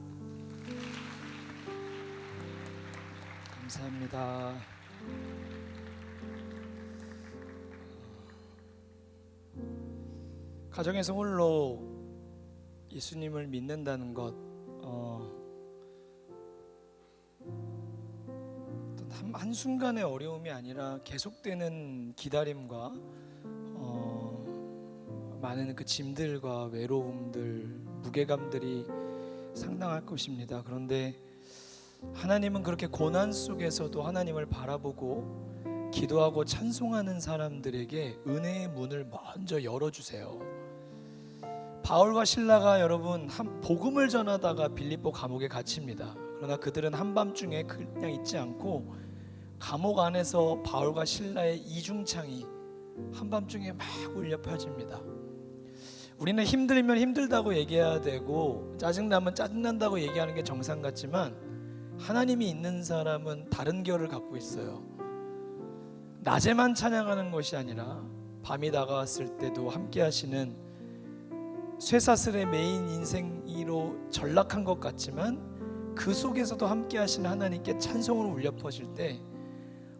감사합니다. 가정에서 홀로 예수님을 믿는다는 것, 한순간의 어려움이 아니라 계속되는 기다림과 많은 그 짐들과 외로움들, 무게감들이 상당할 것입니다. 그런데 하나님은 그렇게 고난 속에서도 하나님을 바라보고 기도하고 찬송하는 사람들에게 은혜의 문을 먼저 열어주세요. 바울과 실라가 여러분 복음을 전하다가 빌립보 감옥에 갇힙니다. 그러나 그들은 한밤중에 그냥 있지 않고 감옥 안에서 바울과 실라의 이중창이 한밤중에 막 울려 퍼집니다. 우리는 힘들면 힘들다고 얘기해야 되고 짜증나면 짜증난다고 얘기하는 게 정상 같지만 하나님이 있는 사람은 다른 결을 갖고 있어요. 낮에만 찬양하는 것이 아니라 밤이 다가왔을 때도 함께 하시는 쇠사슬의 메인 인생이로 전락한 것 같지만 그 속에서도 함께 하시는 하나님께 찬송으로 울려 퍼질 때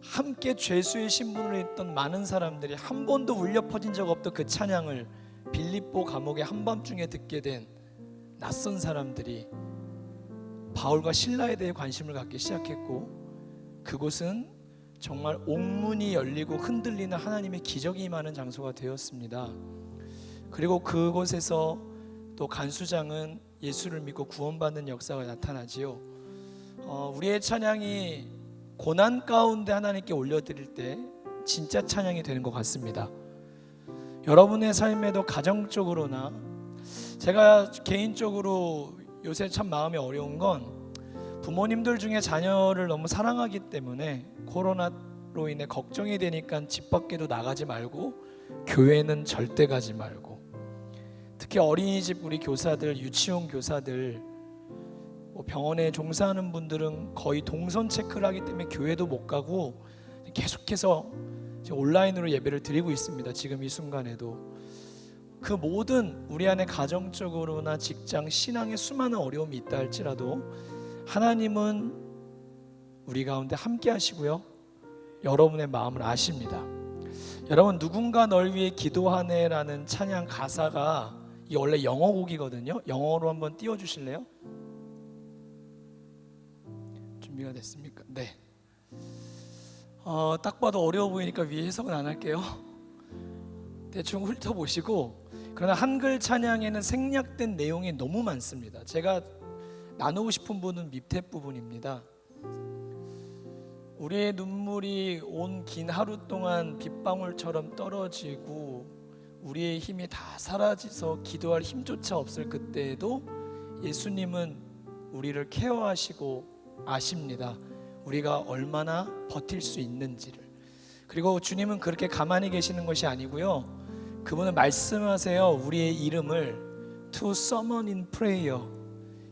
함께 죄수의 신분으로 있던 많은 사람들이 한 번도 울려 퍼진 적 없던 그 찬양을 빌립보 감옥의 한밤중에 듣게 된 낯선 사람들이 바울과 실라에 대해 관심을 갖기 시작했고 그곳은 정말 옥문이 열리고 흔들리는 하나님의 기적이 임하는 장소가 되었습니다. 그리고 그곳에서 또 간수장은 예수를 믿고 구원받는 역사가 나타나지요. 우리의 찬양이 고난 가운데 하나님께 올려드릴 때 진짜 찬양이 되는 것 같습니다. 여러분의 삶에도 가정적으로나 제가 개인적으로 요새 참 마음이 어려운 건 부모님들 중에 자녀를 너무 사랑하기 때문에 코로나로 인해 걱정이 되니까 집 밖에도 나가지 말고 교회는 절대 가지 말고 특히 어린이집 우리 교사들, 유치원 교사들 병원에 종사하는 분들은 거의 동선 체크를 하기 때문에 교회도 못 가고 계속해서 온라인으로 예배를 드리고 있습니다. 지금 이 순간에도 그 모든 우리 안에 가정적으로나 직장, 신앙에 수많은 어려움이 있다 할지라도 하나님은 우리 가운데 함께 하시고요 여러분의 마음을 아십니다. 여러분, 누군가 널 위해 기도하네라는 찬양 가사가 이 원래 영어 곡이거든요. 영어로 한번 띄워주실래요? 준비가 됐습니까? 네. 딱 봐도 어려워 보이니까 위에 해석은 안 할게요. 대충 훑어보시고, 그러나 한글 찬양에는 생략된 내용이 너무 많습니다. 제가 나누고 싶은 부분은 밑에 부분입니다. 우리의 눈물이 온 긴 하루 동안 빗방울처럼 떨어지고 우리의 힘이 다 사라져서 기도할 힘조차 없을 그때에도 예수님은 우리를 케어하시고 아십니다. 우리가 얼마나 버틸 수 있는지를. 그리고 주님은 그렇게 가만히 계시는 것이 아니고요, 그분은 말씀하세요. 우리의 이름을 to summon in prayer,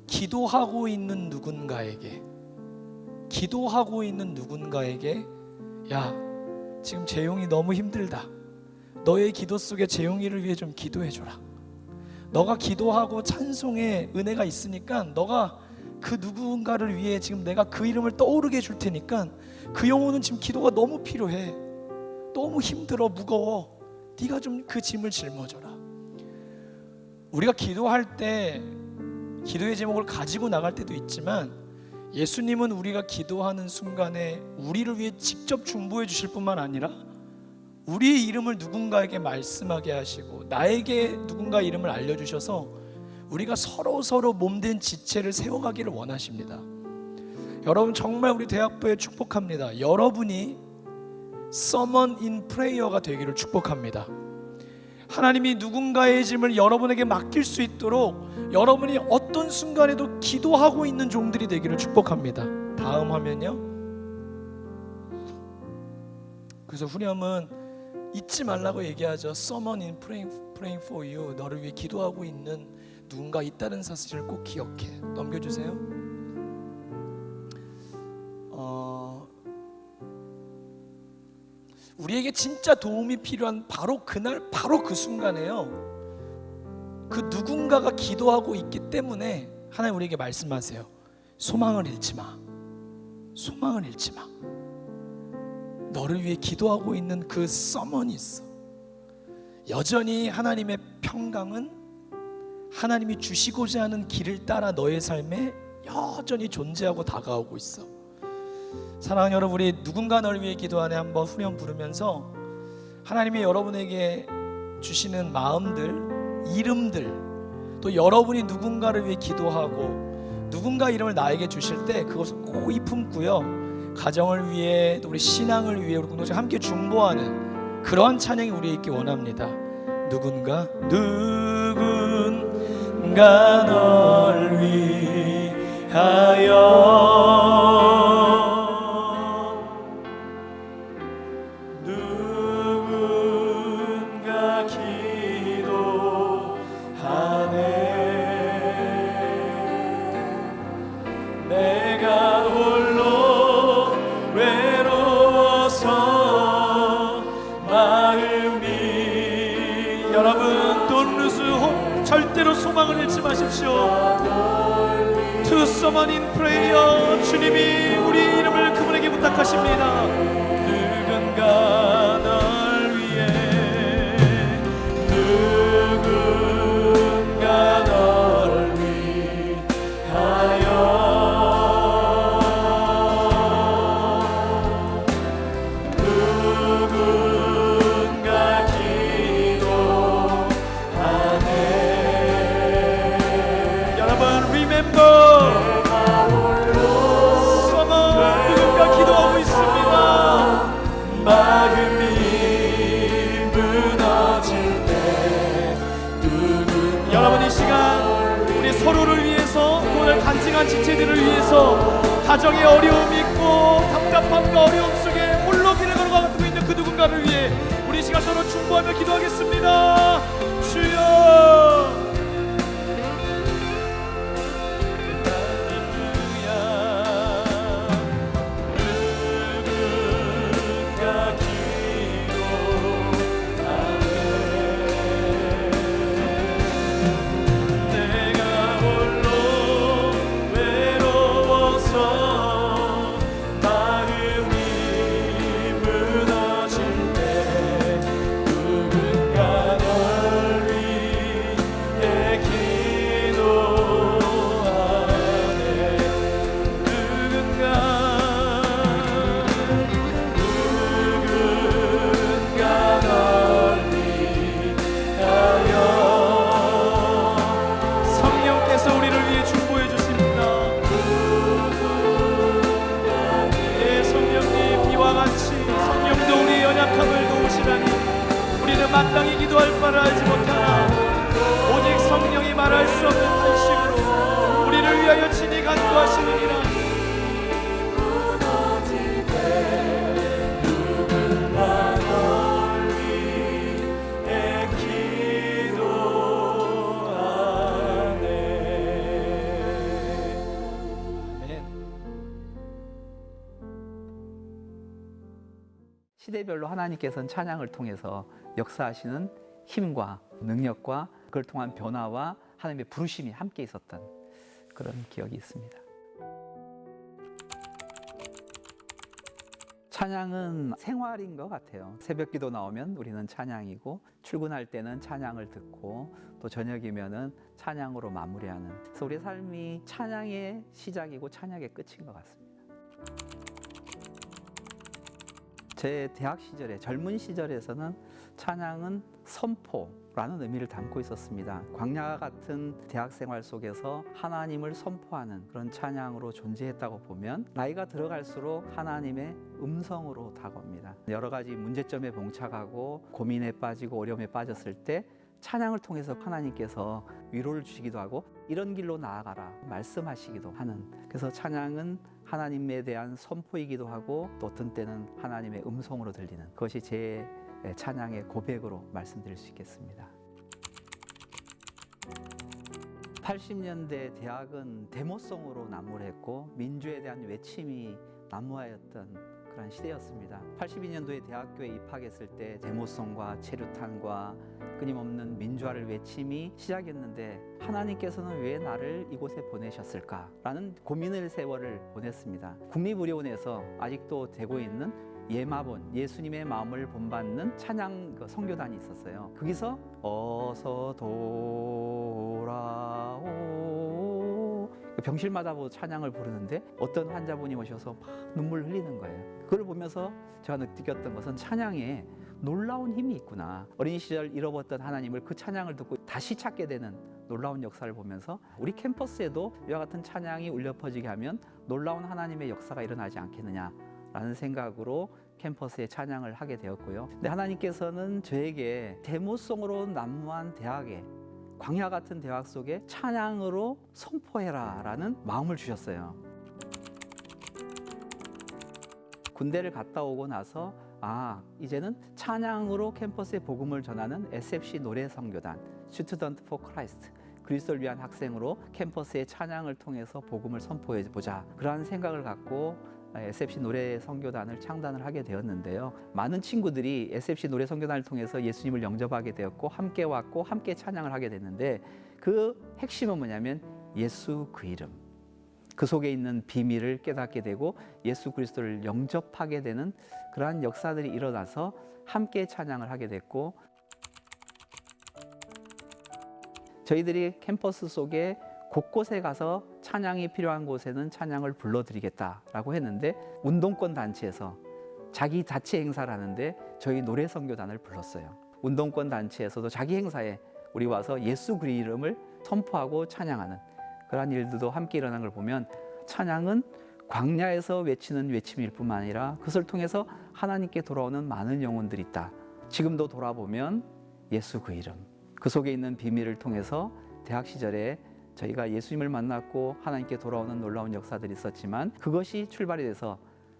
기도하고 있는 누군가에게, 기도하고 있는 누군가에게, 야, 지금 재용이 너무 힘들다. 너의 기도 속에 재용이를 위해 좀 기도해줘라. 너가 기도하고 찬송의 은혜가 있으니까 너가 그 누군가를 위해 지금 내가 그 이름을 떠오르게 해줄 테니까 그 영혼은 지금 기도가 너무 필요해. 너무 힘들어, 무거워. 네가 좀 그 짐을 짊어져라. 우리가 기도할 때 기도의 제목을 가지고 나갈 때도 있지만, 예수님은 우리가 기도하는 순간에 우리를 위해 직접 중보해 주실 뿐만 아니라 우리의 이름을 누군가에게 말씀하게 하시고 나에게 누군가 이름을 알려주셔서 우리가 서로 몸된 지체를 세워가기를 원하십니다. 여러분, 정말 우리 대학부에 축복합니다. 여러분이 Summon in Prayer가 되기를 축복합니다. 하나님이 누군가의 짐을 여러분에게 맡길 수 있도록 여러분이 어떤 순간에도 기도하고 있는 종들이 되기를 축복합니다. 다음 화면요. 그래서 후렴은 잊지 말라고 얘기하죠. Someone in praying for you. 너를 위해 기도하고 있는 누군가 있다는 사실을 꼭 기억해. 넘겨주세요. 우리에게 진짜 도움이 필요한 바로 그날, 바로 그 순간에요, 그 누군가가 기도하고 있기 때문에 하나님 우리에게 말씀하세요. 소망을 잃지 마. 소망을 잃지 마. 너를 위해 기도하고 있는 그 서먼이 있어. 여전히 하나님의 평강은 하나님이 주시고자 하는 길을 따라 너의 삶에 여전히 존재하고 다가오고 있어. 사랑하는 여러분, 우리 누군가 널 위해 기도하네 한번 후렴 부르면서 하나님이 여러분에게 주시는 마음들, 이름들, 또 여러분이 누군가를 위해 기도하고 누군가 이름을 나에게 주실 때 그것을 고이 품고요, 가정을 위해, 또 우리 신앙을 위해 우리 공동체 함께 중보하는 그러한 찬양이 우리에 있기 원합니다. 누군가 널 위하여 절대로 소망을 잃지 마십시오. To someone in prayer. 주님이 우리 이름을 그분에게 부탁하십니다. 누군가 널 위해, 누군가 널 위하여, 누군가 누군가 기도하고 있습니다. 마음이 무너질 때 여러분, 이 시간 우리 서로를 위해서, 오늘 간증한 지체들을 위해서, 가정에 어려움이 있고 답답함과 어려움 속에 홀로 길을 걸어가고 있는 그 누군가를 위해 우리 이 시간 서로 중보하며 기도하겠습니다. 주여, 위하여 마땅히 기도할 바를 알지 못하나 오직 성령이 말할 수 없는 탄식으로 우리를 위하여 친히 간구하시느니라. 시대별로 하나님께서는 찬양을 통해서 역사하시는 힘과 능력과 그걸 통한 변화와 하나님의 부르심이 함께 있었던 그런 기억이 있습니다. 찬양은 생활인 것 같아요. 새벽 기도 나오면 우리는 찬양이고 출근할 때는 찬양을 듣고 또 저녁이면은 찬양으로 마무리하는, 그래서 우리 삶이 찬양의 시작이고 찬양의 끝인 것 같습니다. 제 대학 시절에, 젊은 시절에서는 찬양은 선포라는 의미를 담고 있었습니다. 광야 같은 대학 생활 속에서 하나님을 선포하는 그런 찬양으로 존재했다고 보면 나이가 들어갈수록 하나님의 음성으로 다가옵니다. 여러 가지 문제점에 봉착하고 고민에 빠지고 어려움에 빠졌을 때 찬양을 통해서 하나님께서 위로를 주시기도 하고 이런 길로 나아가라 말씀하시기도 하는, 그래서 찬양은 하나님에 대한 선포이기도 하고 또 어떤 때는 하나님의 음성으로 들리는, 그것이 제 찬양의 고백으로 말씀드릴 수 있겠습니다. 80년대 대학은 데모송으로 난무했고 민주에 대한 외침이 난무하였던 그런 시대였습니다. 82년도에 대학교에 입학했을 때 데모송과 체류탄과 끊임없는 민주화를 외침이 시작했는데 하나님께서는 왜 나를 이곳에 보내셨을까라는 고민의 세월을 보냈습니다. 국립의료원에서 아직도 되고 있는 예마본, 예수님의 마음을 본받는 찬양 선교단이 있었어요. 거기서 어서 돌아오, 병실마다 찬양을 부르는데 어떤 환자분이 오셔서 막 눈물 흘리는 거예요. 그걸 보면서 제가 느꼈던 것은 찬양에 놀라운 힘이 있구나. 어린 시절 잃어버렸던 하나님을 그 찬양을 듣고 다시 찾게 되는 놀라운 역사를 보면서 우리 캠퍼스에도 이와 같은 찬양이 울려 퍼지게 하면 놀라운 하나님의 역사가 일어나지 않겠느냐라는 생각으로 캠퍼스에 찬양을 하게 되었고요. 근데 하나님께서는 저에게 데모송으로 난무한 대학에, 광야 같은 대학 속에 찬양으로 선포해라 라는 마음을 주셨어요. 군대를 갔다 오고 나서 이제는 찬양으로 캠퍼스에 복음을 전하는 SFC 노래 선교단, Student for Christ, 그리스도를 위한 학생으로 캠퍼스의 찬양을 통해서 복음을 선포해 보자, 그러한 생각을 갖고 SFC 노래 선교단을 창단을 하게 되었는데요. 많은 친구들이 SFC 노래 선교단을 통해서 예수님을 영접하게 되었고 함께 왔고 함께 찬양을 하게 됐는데 그 핵심은 뭐냐면 예수 그 이름, 그 속에 있는 비밀을 깨닫게 되고 예수 그리스도를 영접하게 되는 그러한 역사들이 일어나서 함께 찬양을 하게 됐고, 저희들이 캠퍼스 속에 곳곳에 가서 찬양이 필요한 곳에는 찬양을 불러드리겠다라고 했는데 운동권 단체에서 자기 자체 행사를 하는데 저희 노래 선교단을 불렀어요. 운동권 단체에서도 자기 행사에 우리 와서 예수 그리스도의 이름을 선포하고 찬양하는 그러한 일들도 함께 일어난 걸 보면 찬양은 광야에서 외치는 외침일 뿐만 아니라 그것을 통해서 하나님께 돌아오는 많은 영혼들이 있다. 지금도 돌아보면 예수 그 이름, 그 속에 있는 비밀을 통해서 대학 시절에 저희가 예수님을 만났고 하나님께 돌아오는 놀라운 역사들이 있었지만 그것이 출발이 돼서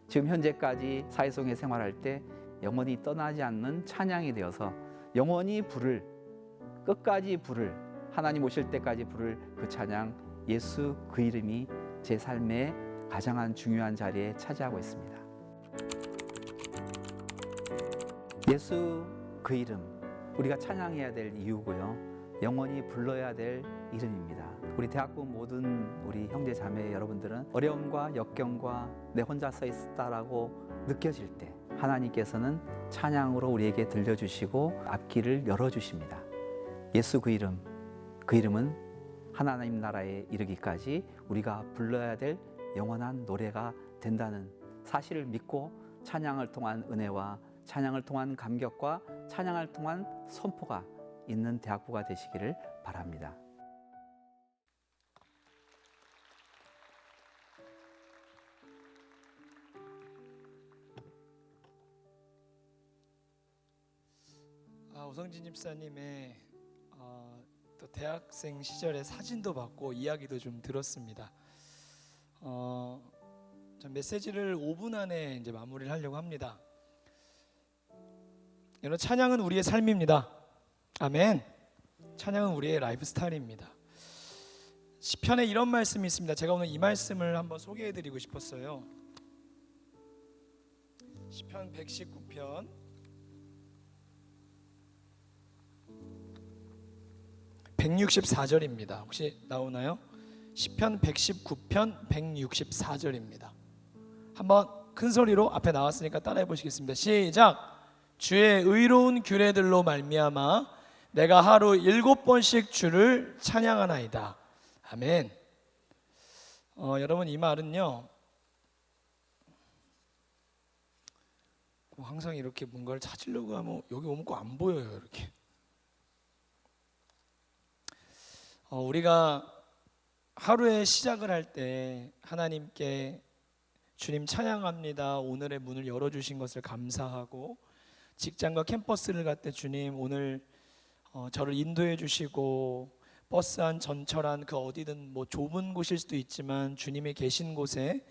지금 현재까지 사회성에 생활할 때 영원히 떠나지 않는 찬양이 되어서 영원히 부를, 끝까지 부를, 하나님 오실 때까지 부를 그 찬양 예수 그 이름이 제 삶의 가장 중요한 자리에 차지하고 있습니다. 예수 그 이름, 우리가 찬양해야 될 이유고요. 영원히 불러야 될 이름입니다. 우리 대학부 모든 우리 형제 자매 여러분들은 어려움과 역경과 내 혼자 서 있다라고 느껴질 때 하나님께서는 찬양으로 우리에게 들려주시고 앞길을 열어주십니다. 예수 그 이름, 그 이름은 하나님 나라에 이르기까지 우리가 불러야 될 영원한 노래가 된다는 사실을 믿고 찬양을 통한 은혜와 찬양을 통한 감격과 찬양을 통한 선포가 있는 대학부가 되시기를 바랍니다. 오성진 집사님의 또 대학생 시절의 사진도 봤고 이야기도 좀 들었습니다. 전 메시지를 5분 안에 이제 마무리를 하려고 합니다. 여러분, 찬양은 우리의 삶입니다. 아멘. 찬양은 우리의 라이프 스타일입니다. 시편에 이런 말씀이 있습니다. 제가 오늘 이 말씀을 한번 소개해드리고 싶었어요. 시편 119편 164절입니다. 혹시 나오나요? 시편 119편 164절입니다. 한번 큰 소리로 앞에 나왔으니까 따라해 보시겠습니다. 시작. 주의 의로운 규례들로 말미암아 내가 하루 7번씩 주를 찬양하나이다. 아멘. 여러분, 이 말은요, 항상 이렇게 뭔가를 찾으려고 하면 여기 오면 꼭 안 보여요. 이렇게 우리가 하루의 시작을 할 때 하나님께 주님 찬양합니다, 오늘의 문을 열어주신 것을 감사하고, 직장과 캠퍼스를 갈 때 주님 오늘 저를 인도해 주시고, 버스 안 전철 안 그 어디든 뭐 좁은 곳일 수도 있지만 주님이 계신 곳에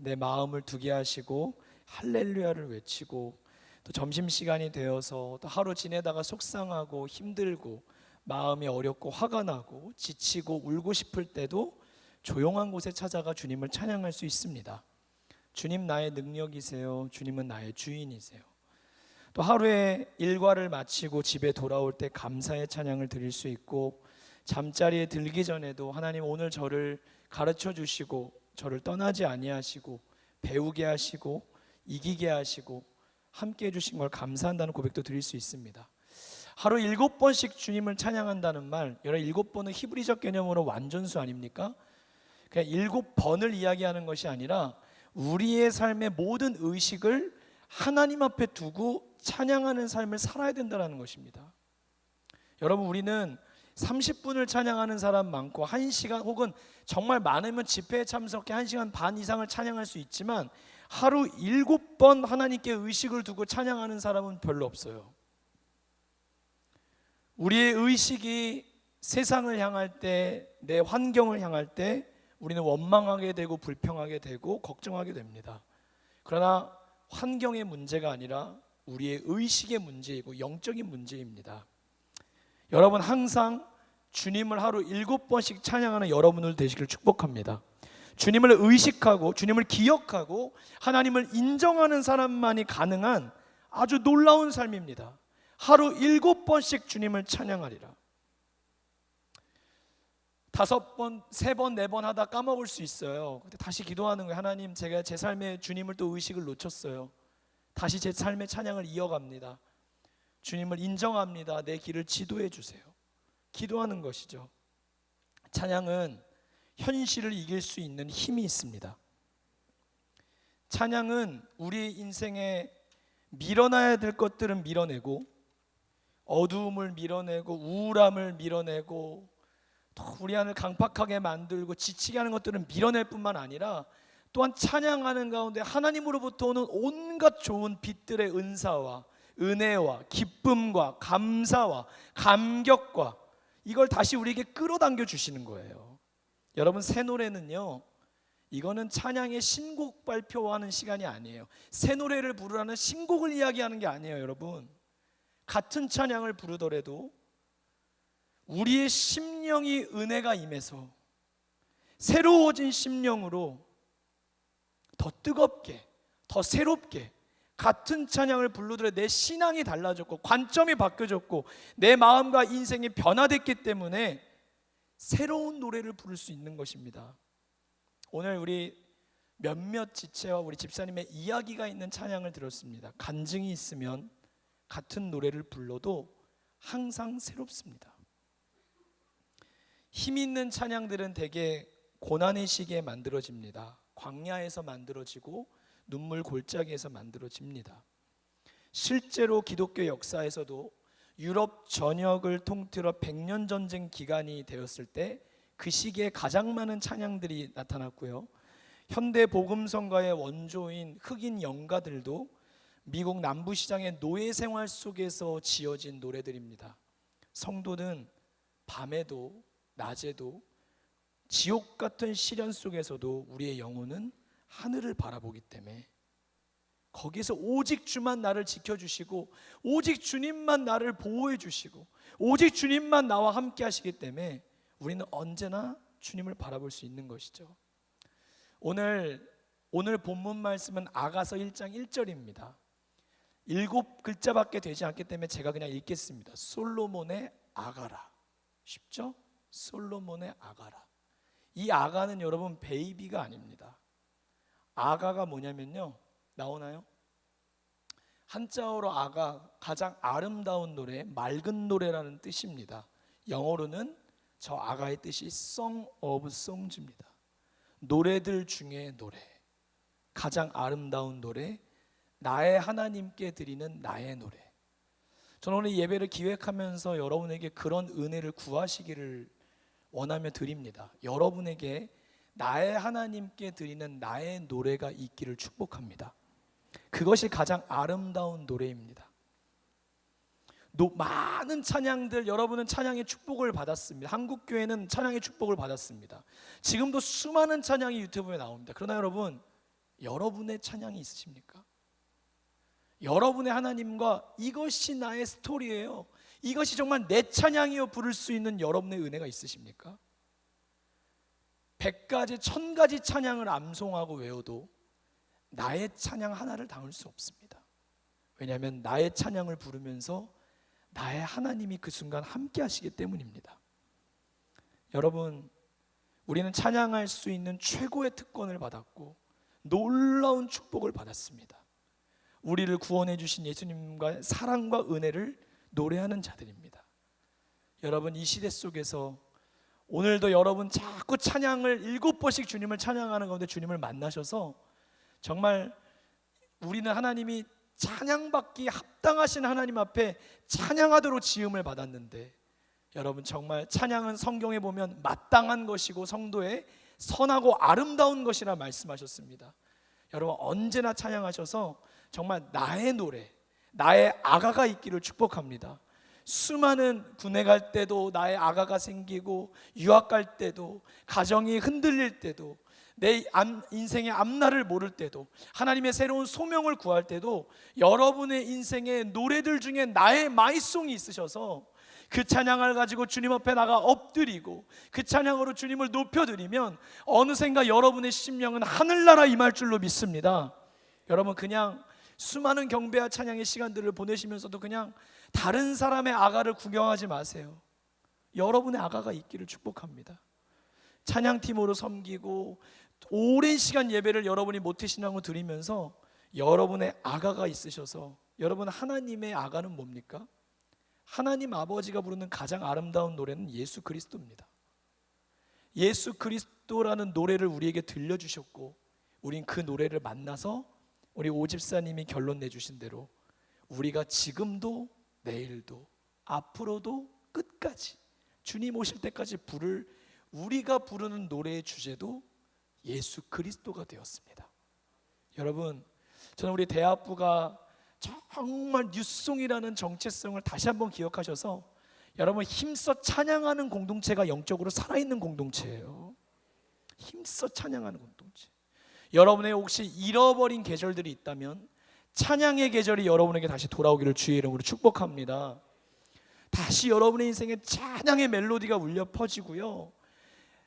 내 마음을 두게 하시고 할렐루야를 외치고, 또 점심시간이 되어서 또 하루 지내다가 속상하고 힘들고 마음이 어렵고 화가 나고 지치고 울고 싶을 때도 조용한 곳에 찾아가 주님을 찬양할 수 있습니다. 주님 나의 능력이세요. 주님은 나의 주인이세요. 또 하루의 일과를 마치고 집에 돌아올 때 감사의 찬양을 드릴 수 있고, 잠자리에 들기 전에도 하나님 오늘 저를 가르쳐 주시고 저를 떠나지 아니하시고 배우게 하시고 이기게 하시고 함께 해주신 걸 감사한다는 고백도 드릴 수 있습니다. 하루 7번씩 주님을 찬양한다는 말, 여러분 7번은 히브리적 개념으로 완전수 아닙니까? 그냥 7번을 이야기하는 것이 아니라 우리의 삶의 모든 의식을 하나님 앞에 두고 찬양하는 삶을 살아야 된다는 것입니다. 여러분, 우리는 30분을 찬양하는 사람 많고 1시간 혹은 정말 많으면 집회에 참석해 1시간 반 이상을 찬양할 수 있지만 하루 7번 하나님께 의식을 두고 찬양하는 사람은 별로 없어요. 우리의 의식이 세상을 향할 때, 내 환경을 향할 때 우리는 원망하게 되고 불평하게 되고 걱정하게 됩니다. 그러나 환경의 문제가 아니라 우리의 의식의 문제이고 영적인 문제입니다. 여러분, 항상 주님을 하루 7번씩 찬양하는 여러분을 되시길 축복합니다. 주님을 의식하고 주님을 기억하고 하나님을 인정하는 사람만이 가능한 아주 놀라운 삶입니다. 하루 7번씩 주님을 찬양하리라. 5번, 3번, 4번 하다 까먹을 수 있어요. 근데 다시 기도하는 거예요. 하나님, 제가 제 삶에 주님을 또 의식을 놓쳤어요. 다시 제 삶의 찬양을 이어갑니다. 주님을 인정합니다. 내 길을 지도해 주세요. 기도하는 것이죠. 찬양은 현실을 이길 수 있는 힘이 있습니다. 찬양은 우리 인생에 밀어놔야 될 것들은 밀어내고, 어두움을 밀어내고 우울함을 밀어내고 또 우리 안을 강팍하게 만들고 지치게 하는 것들은 밀어낼 뿐만 아니라 또한 찬양하는 가운데 하나님으로부터 오는 온갖 좋은 빛들의 은사와 은혜와 기쁨과 감사와 감격과 이걸 다시 우리에게 끌어당겨 주시는 거예요. 여러분, 새 노래는요, 이거는 찬양의 신곡 발표하는 시간이 아니에요. 새 노래를 부르라는 신곡을 이야기하는 게 아니에요. 여러분, 같은 찬양을 부르더라도 우리의 심령이 은혜가 임해서 새로워진 심령으로 더 뜨겁게, 더 새롭게 같은 찬양을 부르더라도 내 신앙이 달라졌고 관점이 바뀌어졌고 내 마음과 인생이 변화됐기 때문에 새로운 노래를 부를 수 있는 것입니다. 오늘 우리 몇몇 지체와 우리 집사님의 이야기가 있는 찬양을 들었습니다. 간증이 있으면 같은 노래를 불러도 항상 새롭습니다. 힘 있는 찬양들은 대개 고난의 시기에 만들어집니다. 광야에서 만들어지고 눈물 골짜기에서 만들어집니다. 실제로 기독교 역사에서도 유럽 전역을 통틀어 100년 전쟁 기간이 되었을 때 그 시기에 가장 많은 찬양들이 나타났고요. 현대 복음성가의 원조인 흑인 영가들도 미국 남부시장의 노예 생활 속에서 지어진 노래들입니다. 성도는 밤에도 낮에도 지옥 같은 시련 속에서도 우리의 영혼은 하늘을 바라보기 때문에 거기서 오직 주만 나를 지켜주시고 오직 주님만 나를 보호해 주시고 오직 주님만 나와 함께 하시기 때문에 우리는 언제나 주님을 바라볼 수 있는 것이죠. 오늘 본문 말씀은 아가서 1장 1절입니다. 7글자밖에 되지 않기 때문에 제가 그냥 읽겠습니다. 솔로몬의 아가라. 쉽죠? 솔로몬의 아가라. 이 아가는 여러분 베이비가 아닙니다. 아가가 뭐냐면요, 나오나요? 한자어로 아가, 가장 아름다운 노래, 맑은 노래라는 뜻입니다. 영어로는 저 아가의 뜻이 Song of Songs입니다. 노래들 중에 노래, 가장 아름다운 노래, 나의 하나님께 드리는 나의 노래. 저는 오늘 예배를 기획하면서 여러분에게 그런 은혜를 구하시기를 원하며 드립니다. 여러분에게 나의 하나님께 드리는 나의 노래가 있기를 축복합니다. 그것이 가장 아름다운 노래입니다. 많은 찬양들, 여러분은 찬양의 축복을 받았습니다. 한국교회는 찬양의 축복을 받았습니다. 지금도 수많은 찬양이 유튜브에 나옵니다. 그러나 여러분, 여러분의 찬양이 있으십니까? 여러분의 하나님과 이것이 나의 스토리예요, 이것이 정말 내 찬양이요 부를 수 있는 여러분의 은혜가 있으십니까? 100가지 1000가지 찬양을 암송하고 외워도 나의 찬양 하나를 담을 수 없습니다. 왜냐하면 나의 찬양을 부르면서 나의 하나님이 그 순간 함께 하시기 때문입니다. 여러분, 우리는 찬양할 수 있는 최고의 특권을 받았고 놀라운 축복을 받았습니다. 우리를 구원해 주신 예수님과의 사랑과 은혜를 노래하는 자들입니다. 여러분, 이 시대 속에서 오늘도 여러분 자꾸 찬양을 7번씩 주님을 찬양하는 가운데 주님을 만나셔서 정말 우리는 하나님이 찬양받기 합당하신 하나님 앞에 찬양하도록 지음을 받았는데, 여러분 정말 찬양은 성경에 보면 마땅한 것이고 성도의 선하고 아름다운 것이라 말씀하셨습니다. 여러분 언제나 찬양하셔서 정말 나의 노래, 나의 아가가 있기를 축복합니다. 수많은 군에 갈 때도 나의 아가가 생기고, 유학 갈 때도, 가정이 흔들릴 때도, 내 인생의 앞날을 모를 때도, 하나님의 새로운 소명을 구할 때도 여러분의 인생의 노래들 중에 나의 마이송이 있으셔서 그 찬양을 가지고 주님 앞에 나가 엎드리고 그 찬양으로 주님을 높여드리면 어느샌가 여러분의 심령은 하늘나라 임할 줄로 믿습니다. 여러분, 그냥 수많은 경배와 찬양의 시간들을 보내시면서도 그냥 다른 사람의 아가를 구경하지 마세요. 여러분의 아가가 있기를 축복합니다. 찬양팀으로 섬기고 오랜 시간 예배를 여러분이 모태신앙으로 드리면서 여러분의 아가가 있으셔서, 여러분 하나님의 아가는 뭡니까? 하나님 아버지가 부르는 가장 아름다운 노래는 예수 그리스도입니다. 예수 그리스도라는 노래를 우리에게 들려주셨고, 우린 그 노래를 만나서 우리 오집사님이 결론 내주신 대로 우리가 지금도 내일도 앞으로도 끝까지 주님 오실 때까지 부를, 우리가 부르는 노래의 주제도 예수 그리스도가 되었습니다. 여러분, 저는 우리 대학부가 정말 뉴송이라는 정체성을 다시 한번 기억하셔서 여러분 힘써 찬양하는 공동체가 영적으로 살아있는 공동체예요. 힘써 찬양하는 공동체. 여러분의 혹시 잃어버린 계절들이 있다면 찬양의 계절이 여러분에게 다시 돌아오기를 주의 이름으로 축복합니다. 다시 여러분의 인생에 찬양의 멜로디가 울려 퍼지고요,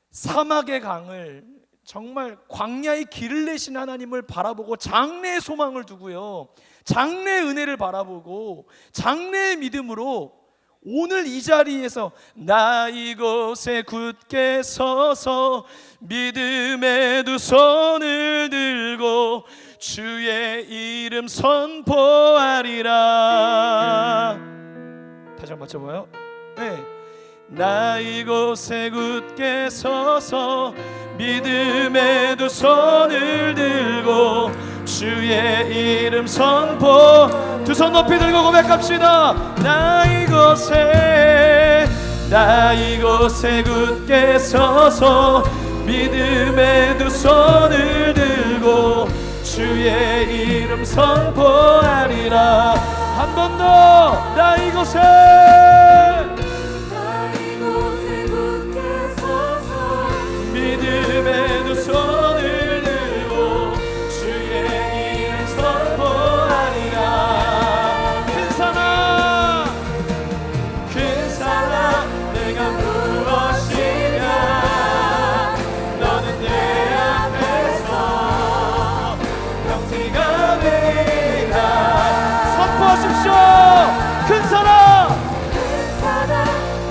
사막의 강을, 정말 광야의 길을 내신 하나님을 바라보고 장래의 소망을 두고요, 장래의 은혜를 바라보고 장래의 믿음으로 오늘 이 자리에서 나 이곳에 굳게 서서 믿음의 두 손을 들고 주의 이름 선포하리라. 다시 한번 맞춰봐요. 네. 나 이곳에 굳게 서서 믿음의 두 손을 들고 주의 이름 선포. 두 손 높이 들고 고백합시다. 나 이곳에 굳게 서서 믿음의 두 손을 들고 주의 이름 선포하리라. 한 번 더 나 이곳에 믿음의 두 손을 들고 주의 이름 선포하리라. 큰 사랑 내가 무엇이냐. 너는 내 앞에서 병티가 되리라. 선포하십시오. 큰 사랑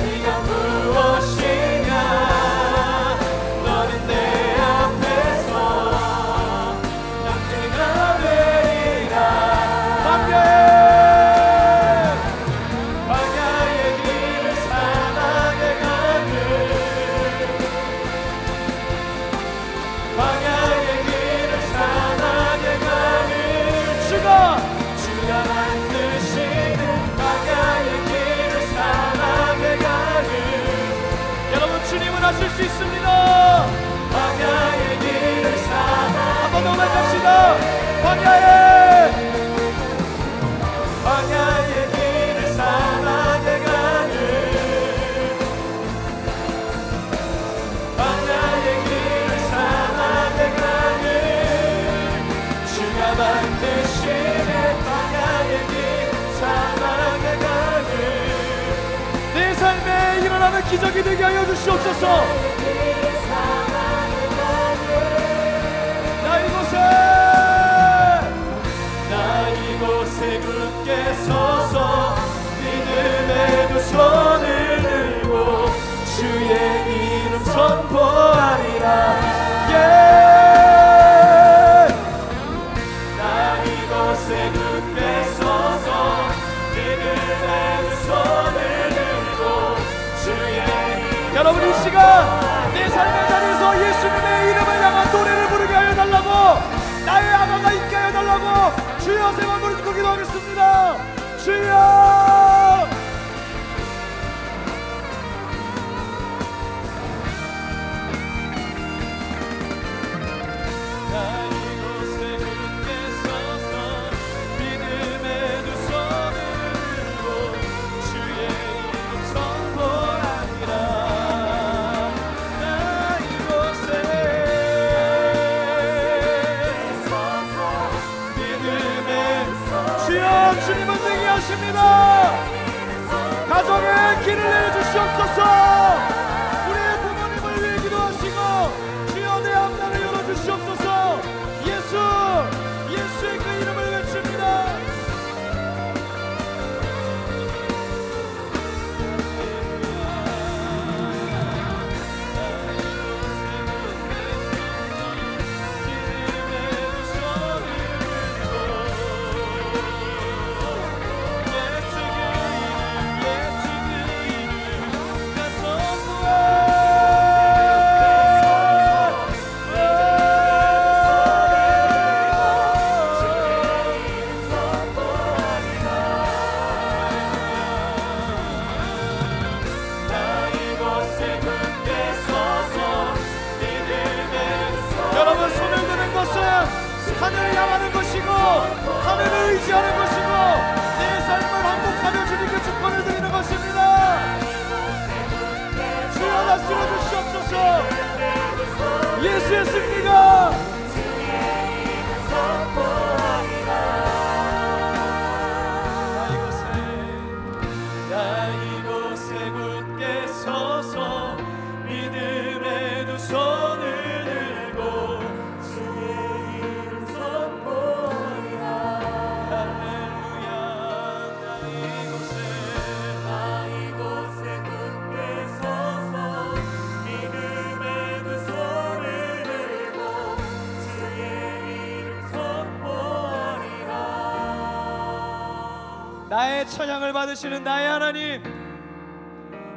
네가 무엇이냐. 너는 내 앞에서 병티가 되리라. 광야의 길을 사막의 강을 광야의 길을 사막의 강을 주가 만드시는 광야의 길을 사막의 강을 여러분 주님은 하실 수 있습니다. 광야의 길을 사막 한 번 더 외칩시다. 광야의 길을 사막의 강을 광야의 길을 사막의 강을 주가 만드시는 광야의 길 사막의 강을 내 삶에 일어나는 기적이 되게 하여 주시옵소서. 나 이곳에 굳게 서서 믿음의 두 손을 들고 주의 이름 선포하리라. 나 이곳에 굳게 서서 믿음의 두 손을 들고 주의 이름 여러분 이 시간 내 삶의 자리에서 예수님의 이름을 향한 노래를 부르게 하여 달라고 나의 아가가 있게 하여 달라고 주여 세 번 부르짖고 기도하겠습니다. 주여 나 이곳에 굳게 서서 믿음의 두 손을 들고 주의 이름 선포하리라. 나 이곳에 주여 주님은 능히하십니다. 가정에 길을 내주시옵소서. 우리의 부모님을 위해 기도하시고 주여 내 앞날을 열어주시옵소서. 예수의 그 이름을 외칩니다. 여러분 손을 드는 것은 하늘을 향하는 것이고 하늘을 의지하는 것이고 내 삶을 한복하며 주님께 축복을 드리는 것입니다. 주여 다스려 주시옵소서. 예수의 승리가 나 이곳에 굳게 서서 믿음의 두 손을 들고 주의 이름 선포하리라. 할렐루야. 나 이곳에 굳게 서서 믿음의 두 손을 들고 주의 이름 선포하리라. 나의 찬양을 받으시는 나의 하나님,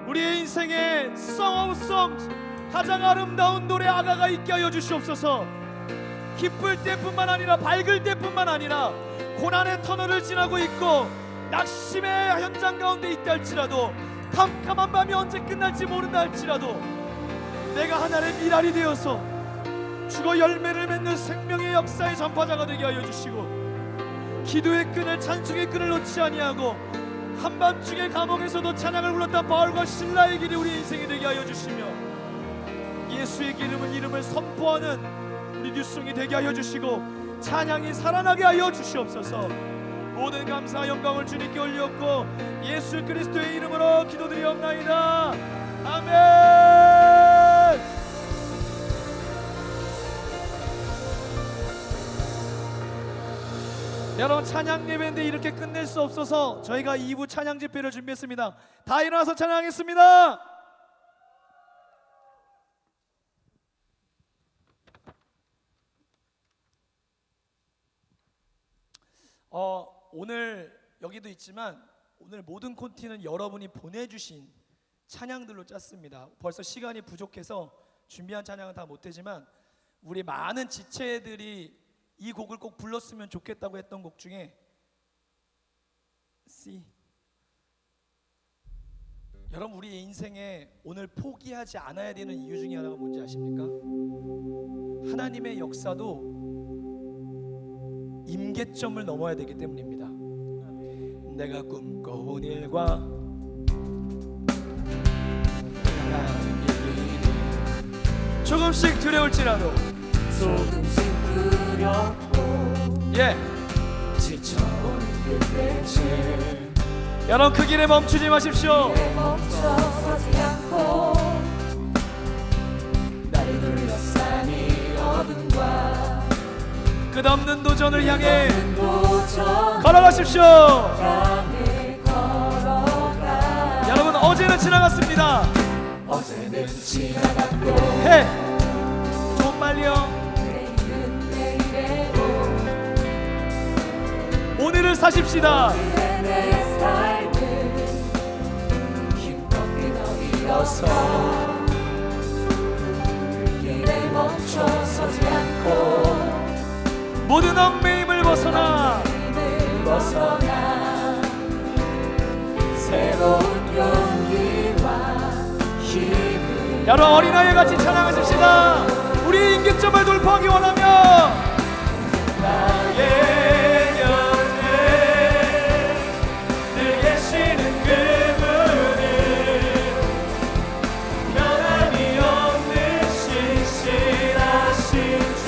우리의 인생에 Song of Songs 가장 아름다운 노래 아가가 있게 하여 주시옵소서. 기쁠 때뿐만 아니라 밝을 때뿐만 아니라 고난의 터널을 지나고 있고 낙심의 현장 가운데 있다 할지라도 캄캄한 밤이 언제 끝날지 모른다 할지라도 내가 하나님의 미랄이 되어서 멈추고 열매를 맺는 생명의 역사의 전파자가 되게 하여 주시고, 기도의 끈을, 찬송의 끈을 놓지 아니하고 한밤중에 감옥에서도 찬양을 불렀던 바울과 신라의 길이 우리 인생이 되게 하여 주시며, 예수의 이름을 선포하는 우리 뉴송이 되게 하여 주시고, 찬양이 살아나게 하여 주시옵소서. 모든 감사 영광을 주님께 올렸고 예수 그리스도의 이름으로 기도드리옵나이다. 아멘. 여러분, 찬양 예배인데 이렇게 끝낼 수 없어서 저희가 2부 찬양 집회를 준비했습니다. 다 일어나서 찬양하겠습니다. 오늘 여기도 있지만 오늘 모든 콘티는 여러분이 보내주신 찬양들로 짰습니다. 벌써 시간이 부족해서 준비한 찬양은 다 못하지만 우리 많은 지체들이 이 곡을 꼭 불렀으면 좋겠다고 했던 곡 중에 C. 여러분, 우리 인생에 오늘 포기하지 않아야 되는 이유 중에 하나가 뭔지 아십니까? 하나님의 역사도 임계점을 넘어야 되기 때문입니다. 내가 꿈꿔온 일과 조금씩 두려울지라도 지쳐온 그때쯤 여러분, 그 길에 멈추지 마십시오. 멈춰서지 않고 나를 둘러싼 이 어둠과 끝없는 도전을 향해 걸어가십시오. 여러분, 어제는 지나갔습니다. 어제는 지나갔고 좀 빨리요. 오늘을 사십시다. 내 삶을 힘없게 더 일어서 길에 멈춰서지 않고 모든 얽매임을 벗어나 새로운 용기와 힘을 여러분, 어린아이 같이 찬양하십시다. 우리 임계점을 돌파하기 원하면 나의 곁에 늘 계시는 그분을 변함이 없는 신실하신 주,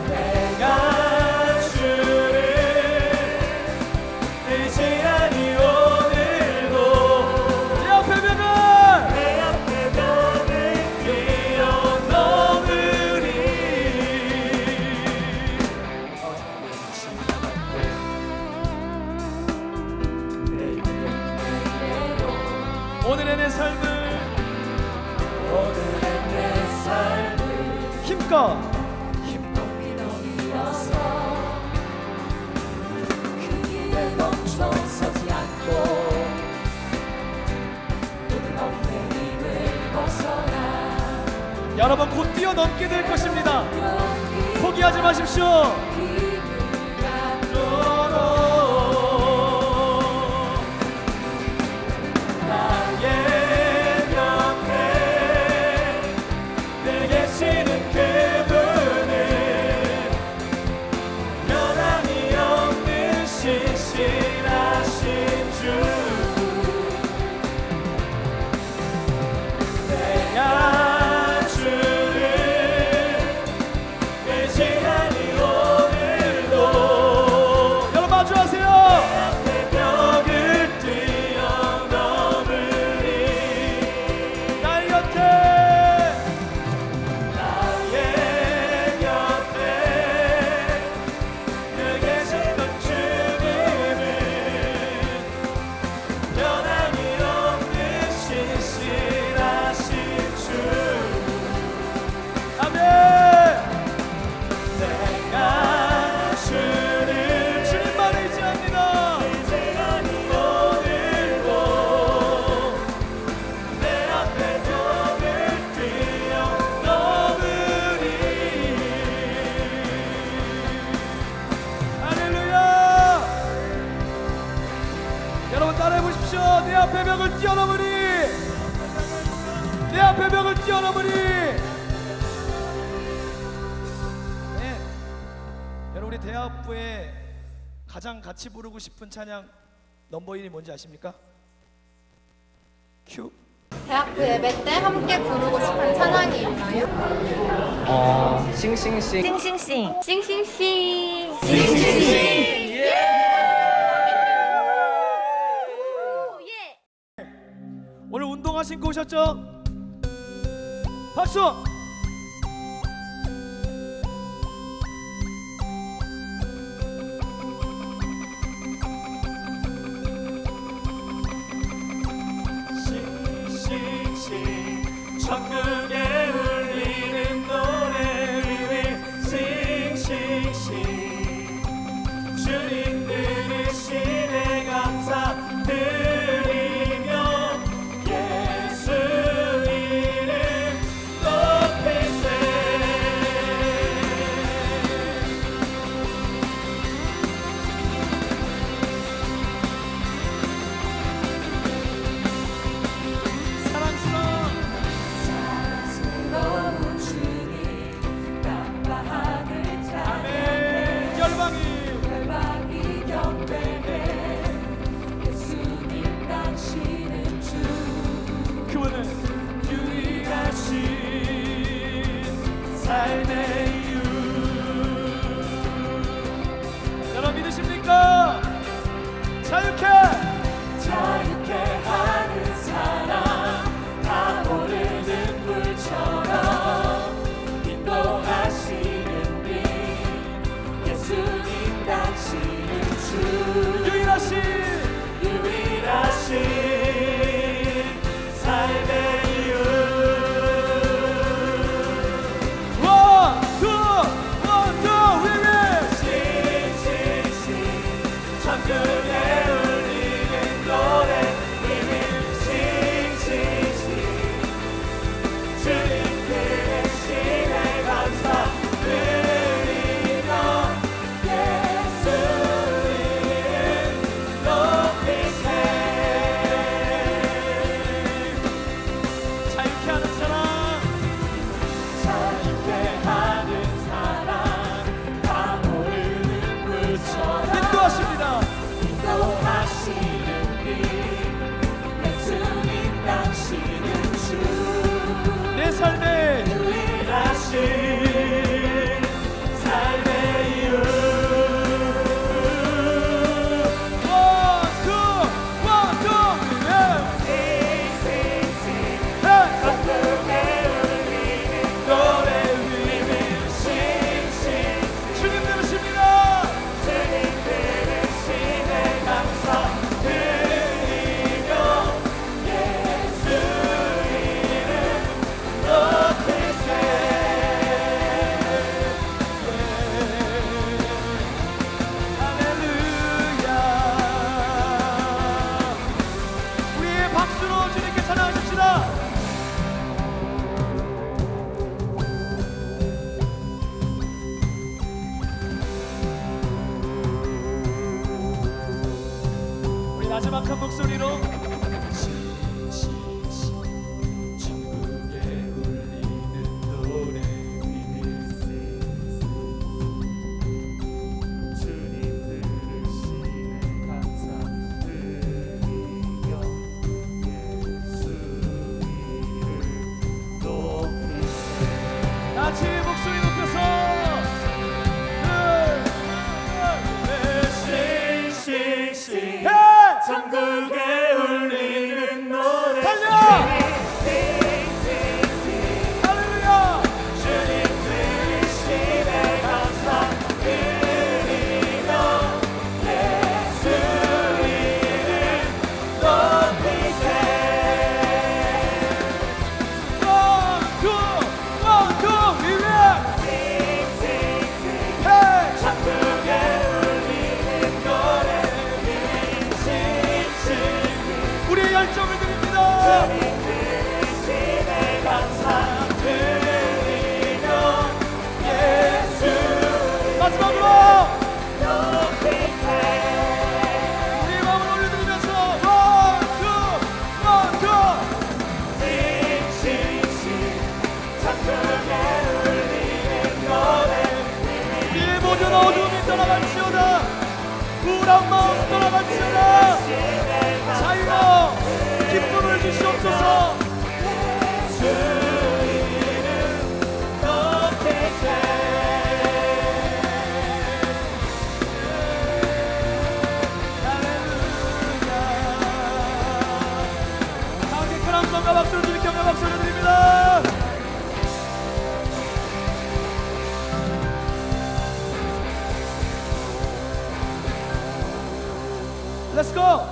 내가 주를 의지하니 오늘도 내 앞에 벽을 뛰어넘으리. 오늘의 내 삶을 힘껏 그 길에 멈춰서지 않고 모든 얽매임을 벗어나 여러분, 곧 뛰어넘게 될 것입니다. 포기하지 마십시오. 나의 곁에 늘 계시는 그분을 변함이 없는 신실하신 주, 내가 주를 의지하니 오늘도 여러분 마주하세요. 내 벽을 뛰어넘으리. 나의 곁에 늘 계셨던 주님을 변함이 없는 신실하신 주, 아멘. 내가 주님만 의지합니다. 오늘도 내 앞에 벽을 뛰어넘으리. 할렐루야. 여러분, 따라해 보십시오. 내 앞에 벽을 뛰어넘으리. 내 내 앞에 벽을 뛰어넘으니. 네. 여러분 우리 대학부에 가장 같이 부르고 싶은 찬양 넘버 1이 뭔지 아십니까? 큐. 대학부 예배 때 함께 부르고 싶은 찬양이 있나요? 싱싱싱. 싱싱싱. 싱싱싱. 오늘 운동화 신고 오셨죠? 박수! 싱싱싱 천국에 울리는 노래 위에 싱싱싱 주님 들으시네 감사드리며 예수 이름 높이세. 사랑스러운 주님 깜빡하늘 찬양해 열방이 경배해 예수님 당신은 주 그분은 유일하신 삶의 이유. 여러분 믿으십니까? 자유케 하는 사랑 다 오르는 물처럼 인도하시는 빛 예수님 당신은 주 유일하신 삶의 이유. 원, 투, 위에 싱싱싱 천국에 울리는 노래 싱싱싱 주님 되시네 감사드리며 예수 이름 높이세. 자유케 하는 사랑 자유케 하는 사랑 다 모르는 물처럼 인도하십니다. 인도하시는 빛 예수님 당신은 주 내 삶에 유일하신 삶의 이유. 원, 투, 싱싱싱 천국에 울리는 노래 위에 싱싱싱 주님 들으십니다. 주님 들으시네 감사드리며 예수 이름 높이세. 할렐루야. 우리의 박수로 주님께 찬양하십시다. 우리 마지막 한 목소리로 천국에 울리는 노래 주님 들으시네 감사드리며 예수 이름 높이세. 같이 목소리 높여서 싱싱싱 해! 천국에 울리는 노래 달려! 할렐루야! 주님 들으시네 감사드리며 예수 이름 높이세. 원, 투, 위에 싱싱싱 해! 천국에 울리는 노래 싱싱싱 떠나갈지어다. 자유와 기쁨을 주시옵소서. 함께 큰 함성과 박수를 드리며 격려 박수를 드립니다. Let's go!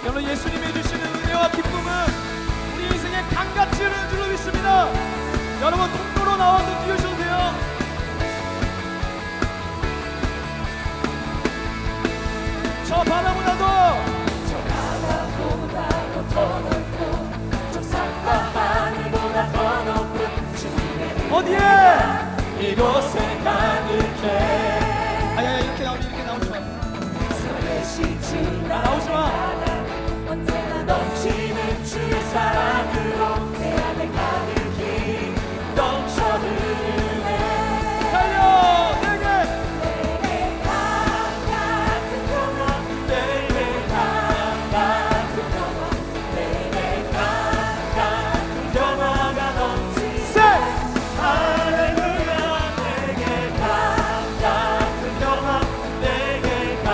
여러분, 예수님이 주시는 은혜와 기쁨은 우리 인생의 강같이 흐르는 줄로 믿습니다. 여러분, 통로로 나와서 뛰으셔도 돼요. 저 바다보다도 더 넓고 저 산과 하늘보다 더 높은 주님의 어디에? 이곳에 가득해. 아야, 이렇게 나오지 마. 살으시지 나오지 마. 언제나 넘치는 주의 사랑으로 내 안에 가득히 넘쳐 흐르네. 달려 내게 강 같은 평화, 내게 강 같은 평화, 내게 강 같은 평화가 넘치네. 할렐루야. 내게 강 같은 평화, 내게 강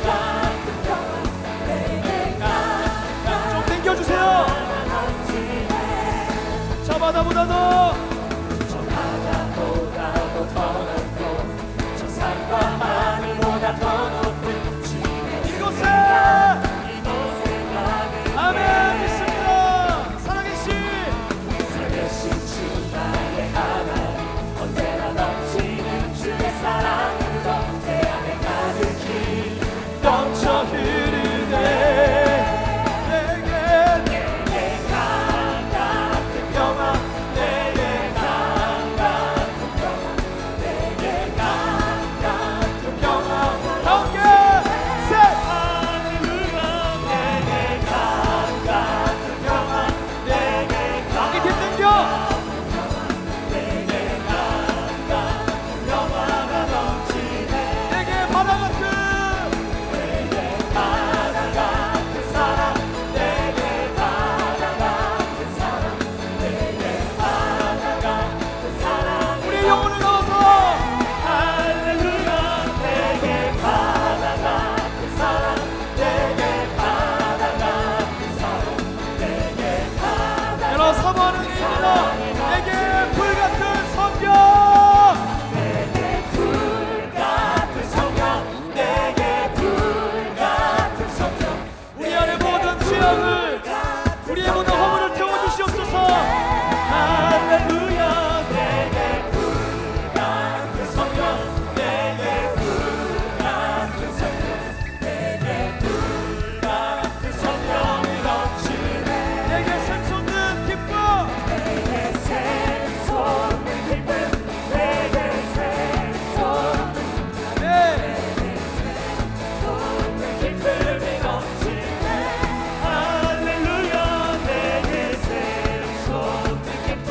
같은 평화, 내게 강 좀 당겨주세요. 저 바다보다도 저 바다보다도 더 넓고 저 산과 하늘보다 더 높은 주님의 이곳에 가득해. 아멘 믿습니다. 살아계신 살아계신 주 나의 하나님, 언제나 넘치는 주의 사랑으로 내 안에 가득히 넘쳐 흐르네. 내게 강 같은 평화, 내게 강 같은 평화, 내게 강 같은 평화. 함께 할렐루야. 내게 강 같은 평화, 내게 강 이렇게 당겨. 내게 강 같은 평화가 넘치네. 내게 바다 같은 내게 바다 같은 사랑, 내게 바다 같은 사랑, 내게 바다 같은 사랑. 우리의 영혼을 넣어서 할렐루야. 내게 바다 같은 사랑, 내게 바다 같은 사랑, 내게 바다. 여러분 사모하는 의입니다. 내게 불같은 성경, 내게 불 같은 성령, 내게 불 같은 성령. 우리 안에 모든 죄악을, 우리의 모든 허물을 태워주시옵소서. 할렐루야. 내게 불 같은 성령, 내게 불 같은 성령, 내게 불 같은 성령이 넘치네. 내게 샘솟는 기쁨, 내게 샘솟는 기쁨, 내게 샘솟는 네. 기쁨이 넘치네. 할렐루야. 내게 샘솟는 기쁨,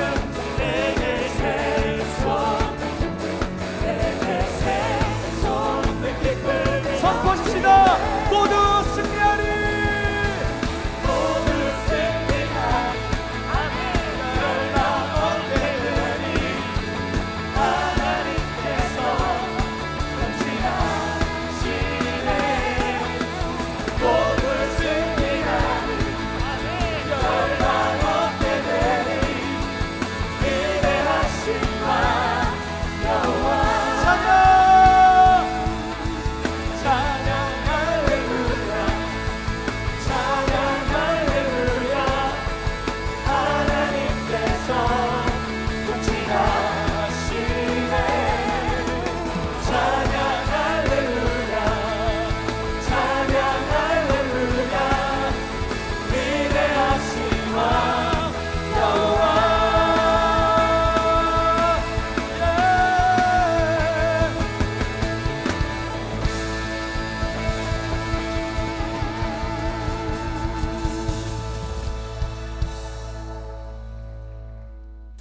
내게 샘솟는 기쁨, 내게 샘솟는 기쁨이 선포하십시다. 모두 승리하리. 모두 승리하리. 멸망 없게 되리. 하나님께서 통치하시네. 모두 승리하리. 멸망 없게 되리. 위대하신과 여호와. 찬양. 찬양 할렐루야. 찬양 할렐루야. 하나님께서 통치하시네. 찬양 할렐루야. 찬양 할렐루야. 위대하신 왕 여호와.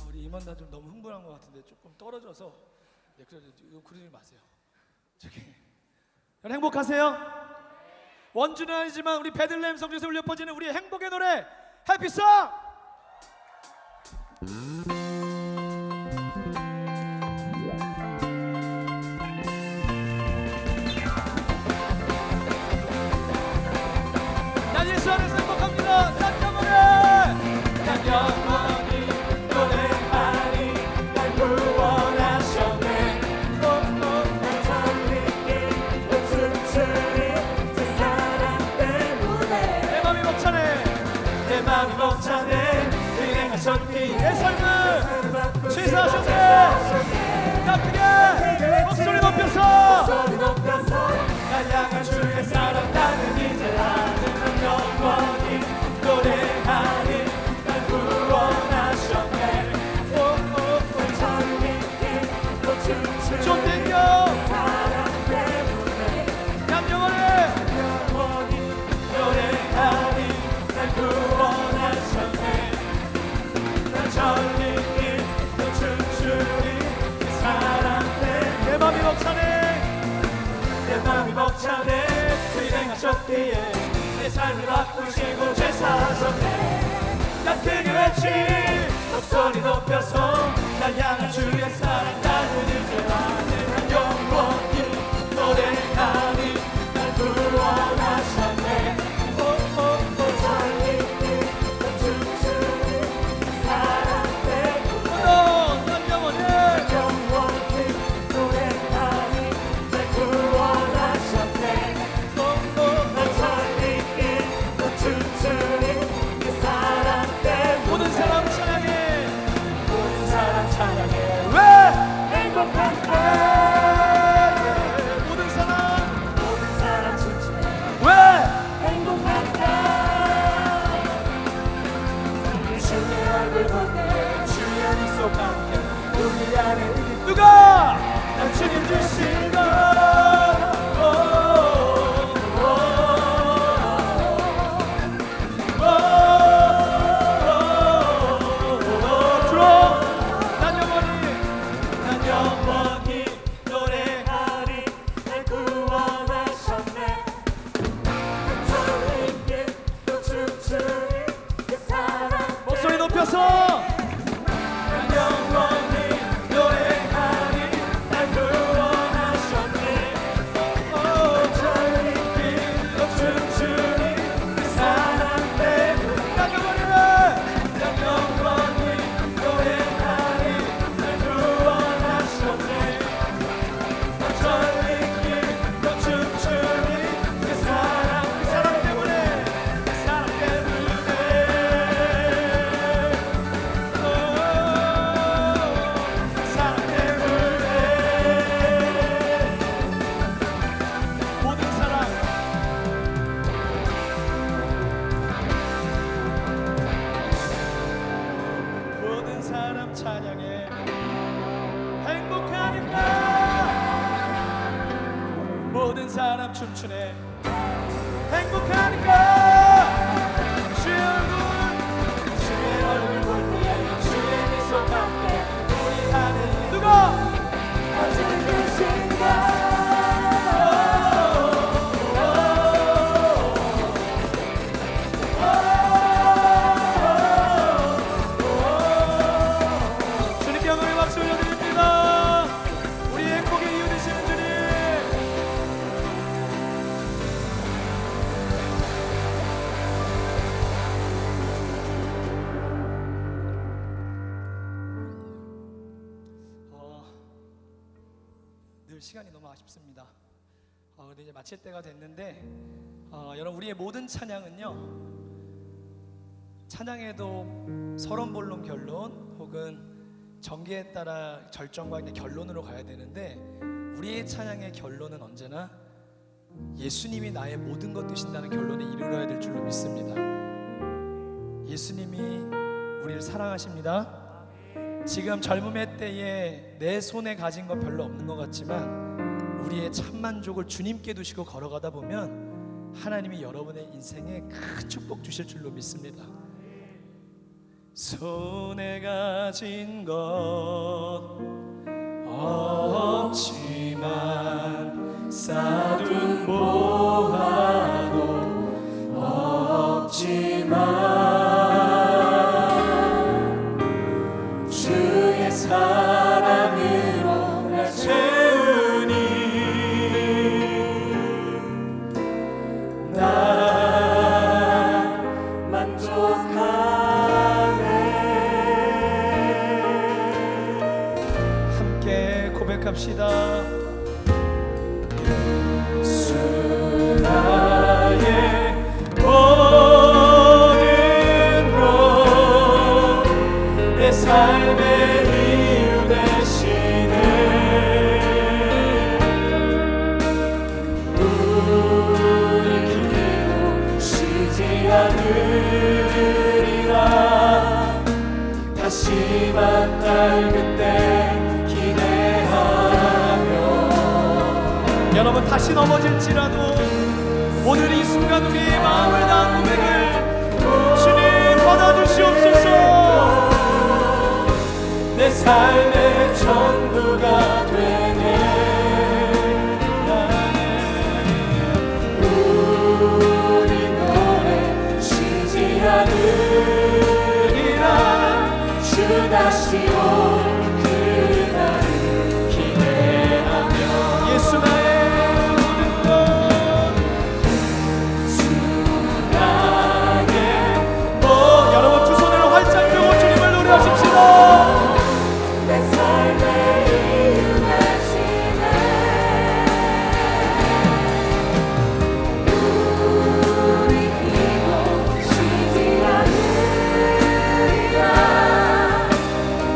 우리 임원단 좀 너무 흥분한 것 같은데 조금 떨어져서 그러지 마세요. 저기 여러분 행복하세요? 원주는 아니지만 우리 베들레헴 성중에서 울려 퍼지는 우리의 행복의 노래 해피송! 난 예수 안에서 행복합니다. 난 영원히 노래하리 날 구원하셨네 날 살리기 또 춤추리 그 사랑 때문에 내 맘이 벅차네. 내 맘이 벅차네 일행하셨기에 내 삶을 취사하셨네. 나 크게 목소리 높여서 날 향한 주의 사랑 나는 이제 나는 영원히 노래하리 날 구원하셨네 날 살리기 또 춤추리 좀 땡겨. 사랑 때문에 난 영원히 노래하리 날 구원하셨네 날 살리기 또 춤추리 그 사랑 때문에 내 맘이 벅차네. 내 맘이 벅차네 일행하셨기에 내 삶을 바꾸시고 제사하셨네 나 크게 외치 목소리 높여서 날 향한 주의 사랑 나는 이제 나는 영원히 노래하리 날 구원하셨네 또 살리기 또 춤추리 사랑 때문에 난 영원히 노래하리 날 구원하셨네 날 살리기 또 춤추리 그 사랑 때문에 모든 사람 찬양해. 모든 사람 찬양해 왜? 행복한데 모든 사람 춤추네 왜? 행복한데 주의 얼굴 볼때 주의 미소 함께 우리 안에 누가? 난 주님 주신 것 들어. 난 영원히 노래하리 날 구원하셨네 날 살리기 또 춤추리 그 사랑 목소리 높여서. 난 영원히 노래하리 날 구원하셨네 날 살리기 또 춤추리 그 사랑 때문에 난 영원히 난 영원히 노래하리 날 구원하셨네 날 살리기 또 춤추리 그 사랑 때문에 그 사랑 때문에 그 사랑 때문에 모든 사람. 모든 사람 찬양해. 행복하니까. 모든 사람 춤추네. 행복하니까. 주의 얼굴 볼 때에 주의 미소가 함께 우리 안에 누가? 어제는 계신가 주님께 영광의 박수 올려드립니다. 우리 행복의 이유 되시는 주님. 늘 시간이 너무 아쉽습니다. 근데 이제 마칠 때가 됐는데 여러분 우리의 모든 찬양은요 찬양에도 서론본론 결론 혹은 전개에 따라 절정과 결론으로 가야 되는데 우리의 찬양의 결론은 언제나 예수님이 나의 모든 것 되신다는 결론에 이르러야 될 줄로 믿습니다. 예수님이 우리를 사랑하십니다. 지금 젊음의 때에 내 손에 가진 건 별로 없는 것 같지만 우리의 참 만족을 주님께 두시고 걸어가다 보면 하나님이 여러분의 인생에 큰 축복 주실 줄로 믿습니다. 손에 가진 것 없지만 쌓은 보화도 없지만 주의 사랑으로 날 채우니 나 만족하네. 함께 고백합시다. 예수 나의 모든 것 내 삶의 이유 되시네. 우리 기도 쉬지 않으리라. 다시 만날 그때 기대하며. 여러분 다시 넘어질지라도 오늘 이 순간 우리의 마음을 다한 고백을 주님 받아주시옵소서. 내 삶의 전부가 되네. 우리 노래 쉬지 않으리라. 주 다시 올 그날을 기대하며. 예수 나의 모든 것 예수 나의 여러분 두 손을 활짝 펴고 주님을 노래하십시다. 내 삶의 이유 되시네. 우리 기도 쉬지 않으리라.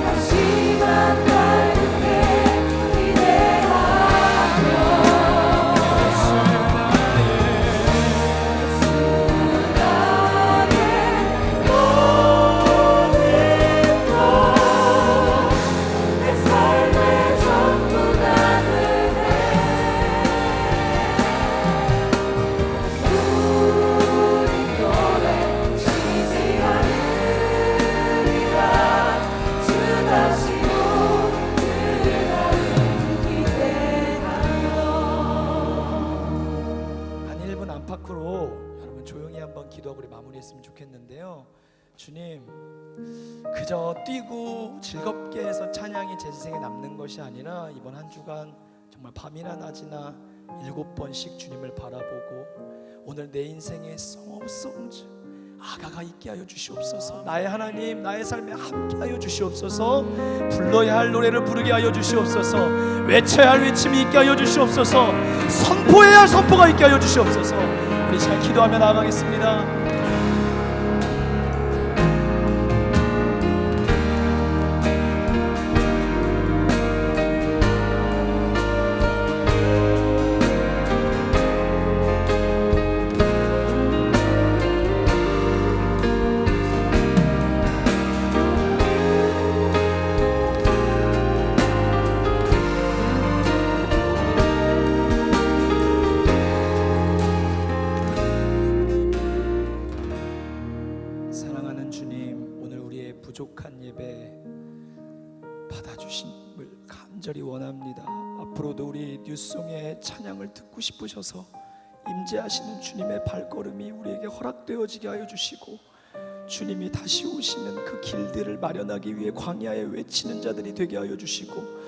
다시 만날 그때 기대하며. 예수 나의 모든 것 내 삶의 전부가 되네. 우리 노래 쉬지 않으리라. 주 다시 올 그날을 기대하며. 한 1분 안팎으로 여러분 조용히 한번 기도하고 우리 마무리했으면 좋겠는데요. 주님, 그저 뛰고 즐겁게 해서 찬양이 제 인생에 남는 것이 아니라 이번 한 주간 정말 밤이나 낮이나 7번씩 주님을 바라보고 오늘 내 인생에 송songs 아가가 있게 하여 주시옵소서. 나의 하나님, 나의 삶에 함께 하여 주시옵소서. 불러야 할 노래를 부르게 하여 주시옵소서. 외쳐야 할 외침이 있게 하여 주시옵소서. 선포해야 할 선포가 있게 하여 주시옵소서. 우리 잘 기도하며 나아가겠습니다. 사랑하는 주님, 오늘 우리의 부족한 예배 받아주심을 간절히 원합니다. 앞으로도 우리 뉴송의 찬양을 듣고 싶으셔서 임재하시는 주님의 발걸음이 우리에게 허락되어지게 하여 주시고, 주님이 다시 오시는 그 길들을 마련하기 위해 광야에 외치는 자들이 되게 하여 주시고,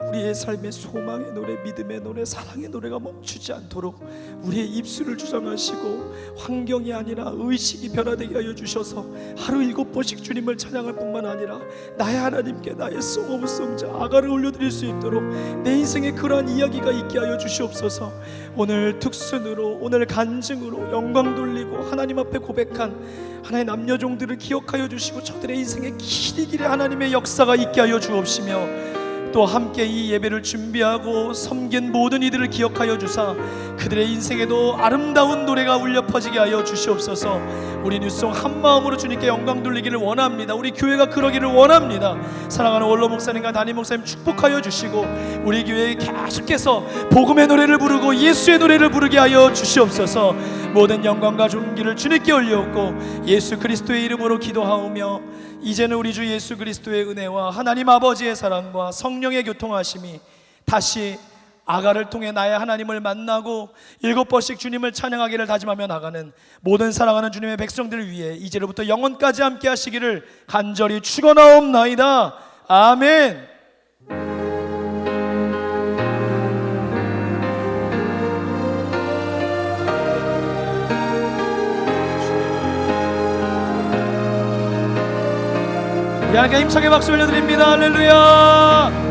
우리의 삶의 소망의 노래, 믿음의 노래, 사랑의 노래가 멈추지 않도록 우리의 입술을 주장하시고 환경이 아니라 의식이 변화되게 하여 주셔서 하루 7번씩 주님을 찬양할 뿐만 아니라 나의 하나님께 나의 송오브송자 아가를 올려드릴 수 있도록 내 인생에 그러한 이야기가 있게 하여 주시옵소서. 오늘 특순으로, 오늘 간증으로 영광 돌리고 하나님 앞에 고백한 하나의 남녀종들을 기억하여 주시고 저들의 인생에 길이길이 하나님의 역사가 있게 하여 주옵시며, 또 함께 이 예배를 준비하고 섬긴 모든 이들을 기억하여 주사 그들의 인생에도 아름다운 노래가 울려 퍼지게 하여 주시옵소서. 우리 뉴송 한마음으로 주님께 영광 돌리기를 원합니다. 우리 교회가 그러기를 원합니다. 사랑하는 원로 목사님과 담임 목사님 축복하여 주시고 우리 교회에 계속해서 복음의 노래를 부르고 예수의 노래를 부르게 하여 주시옵소서. 모든 영광과 존귀를 주님께 올려옵고 예수 그리스도의 이름으로 기도하오며 이제는 우리 주 예수 그리스도의 은혜와 하나님 아버지의 사랑과 성령의 교통하심이 다시 아가를 통해 나의 하나님을 만나고 7번씩 주님을 찬양하기를 다짐하며 나가는 모든 사랑하는 주님의 백성들을 위해 이제로부터 영원까지 함께 하시기를 간절히 축원하옵나이다. 아멘. 우리 함께 힘차게 박수 올려드립니다. 할렐루야.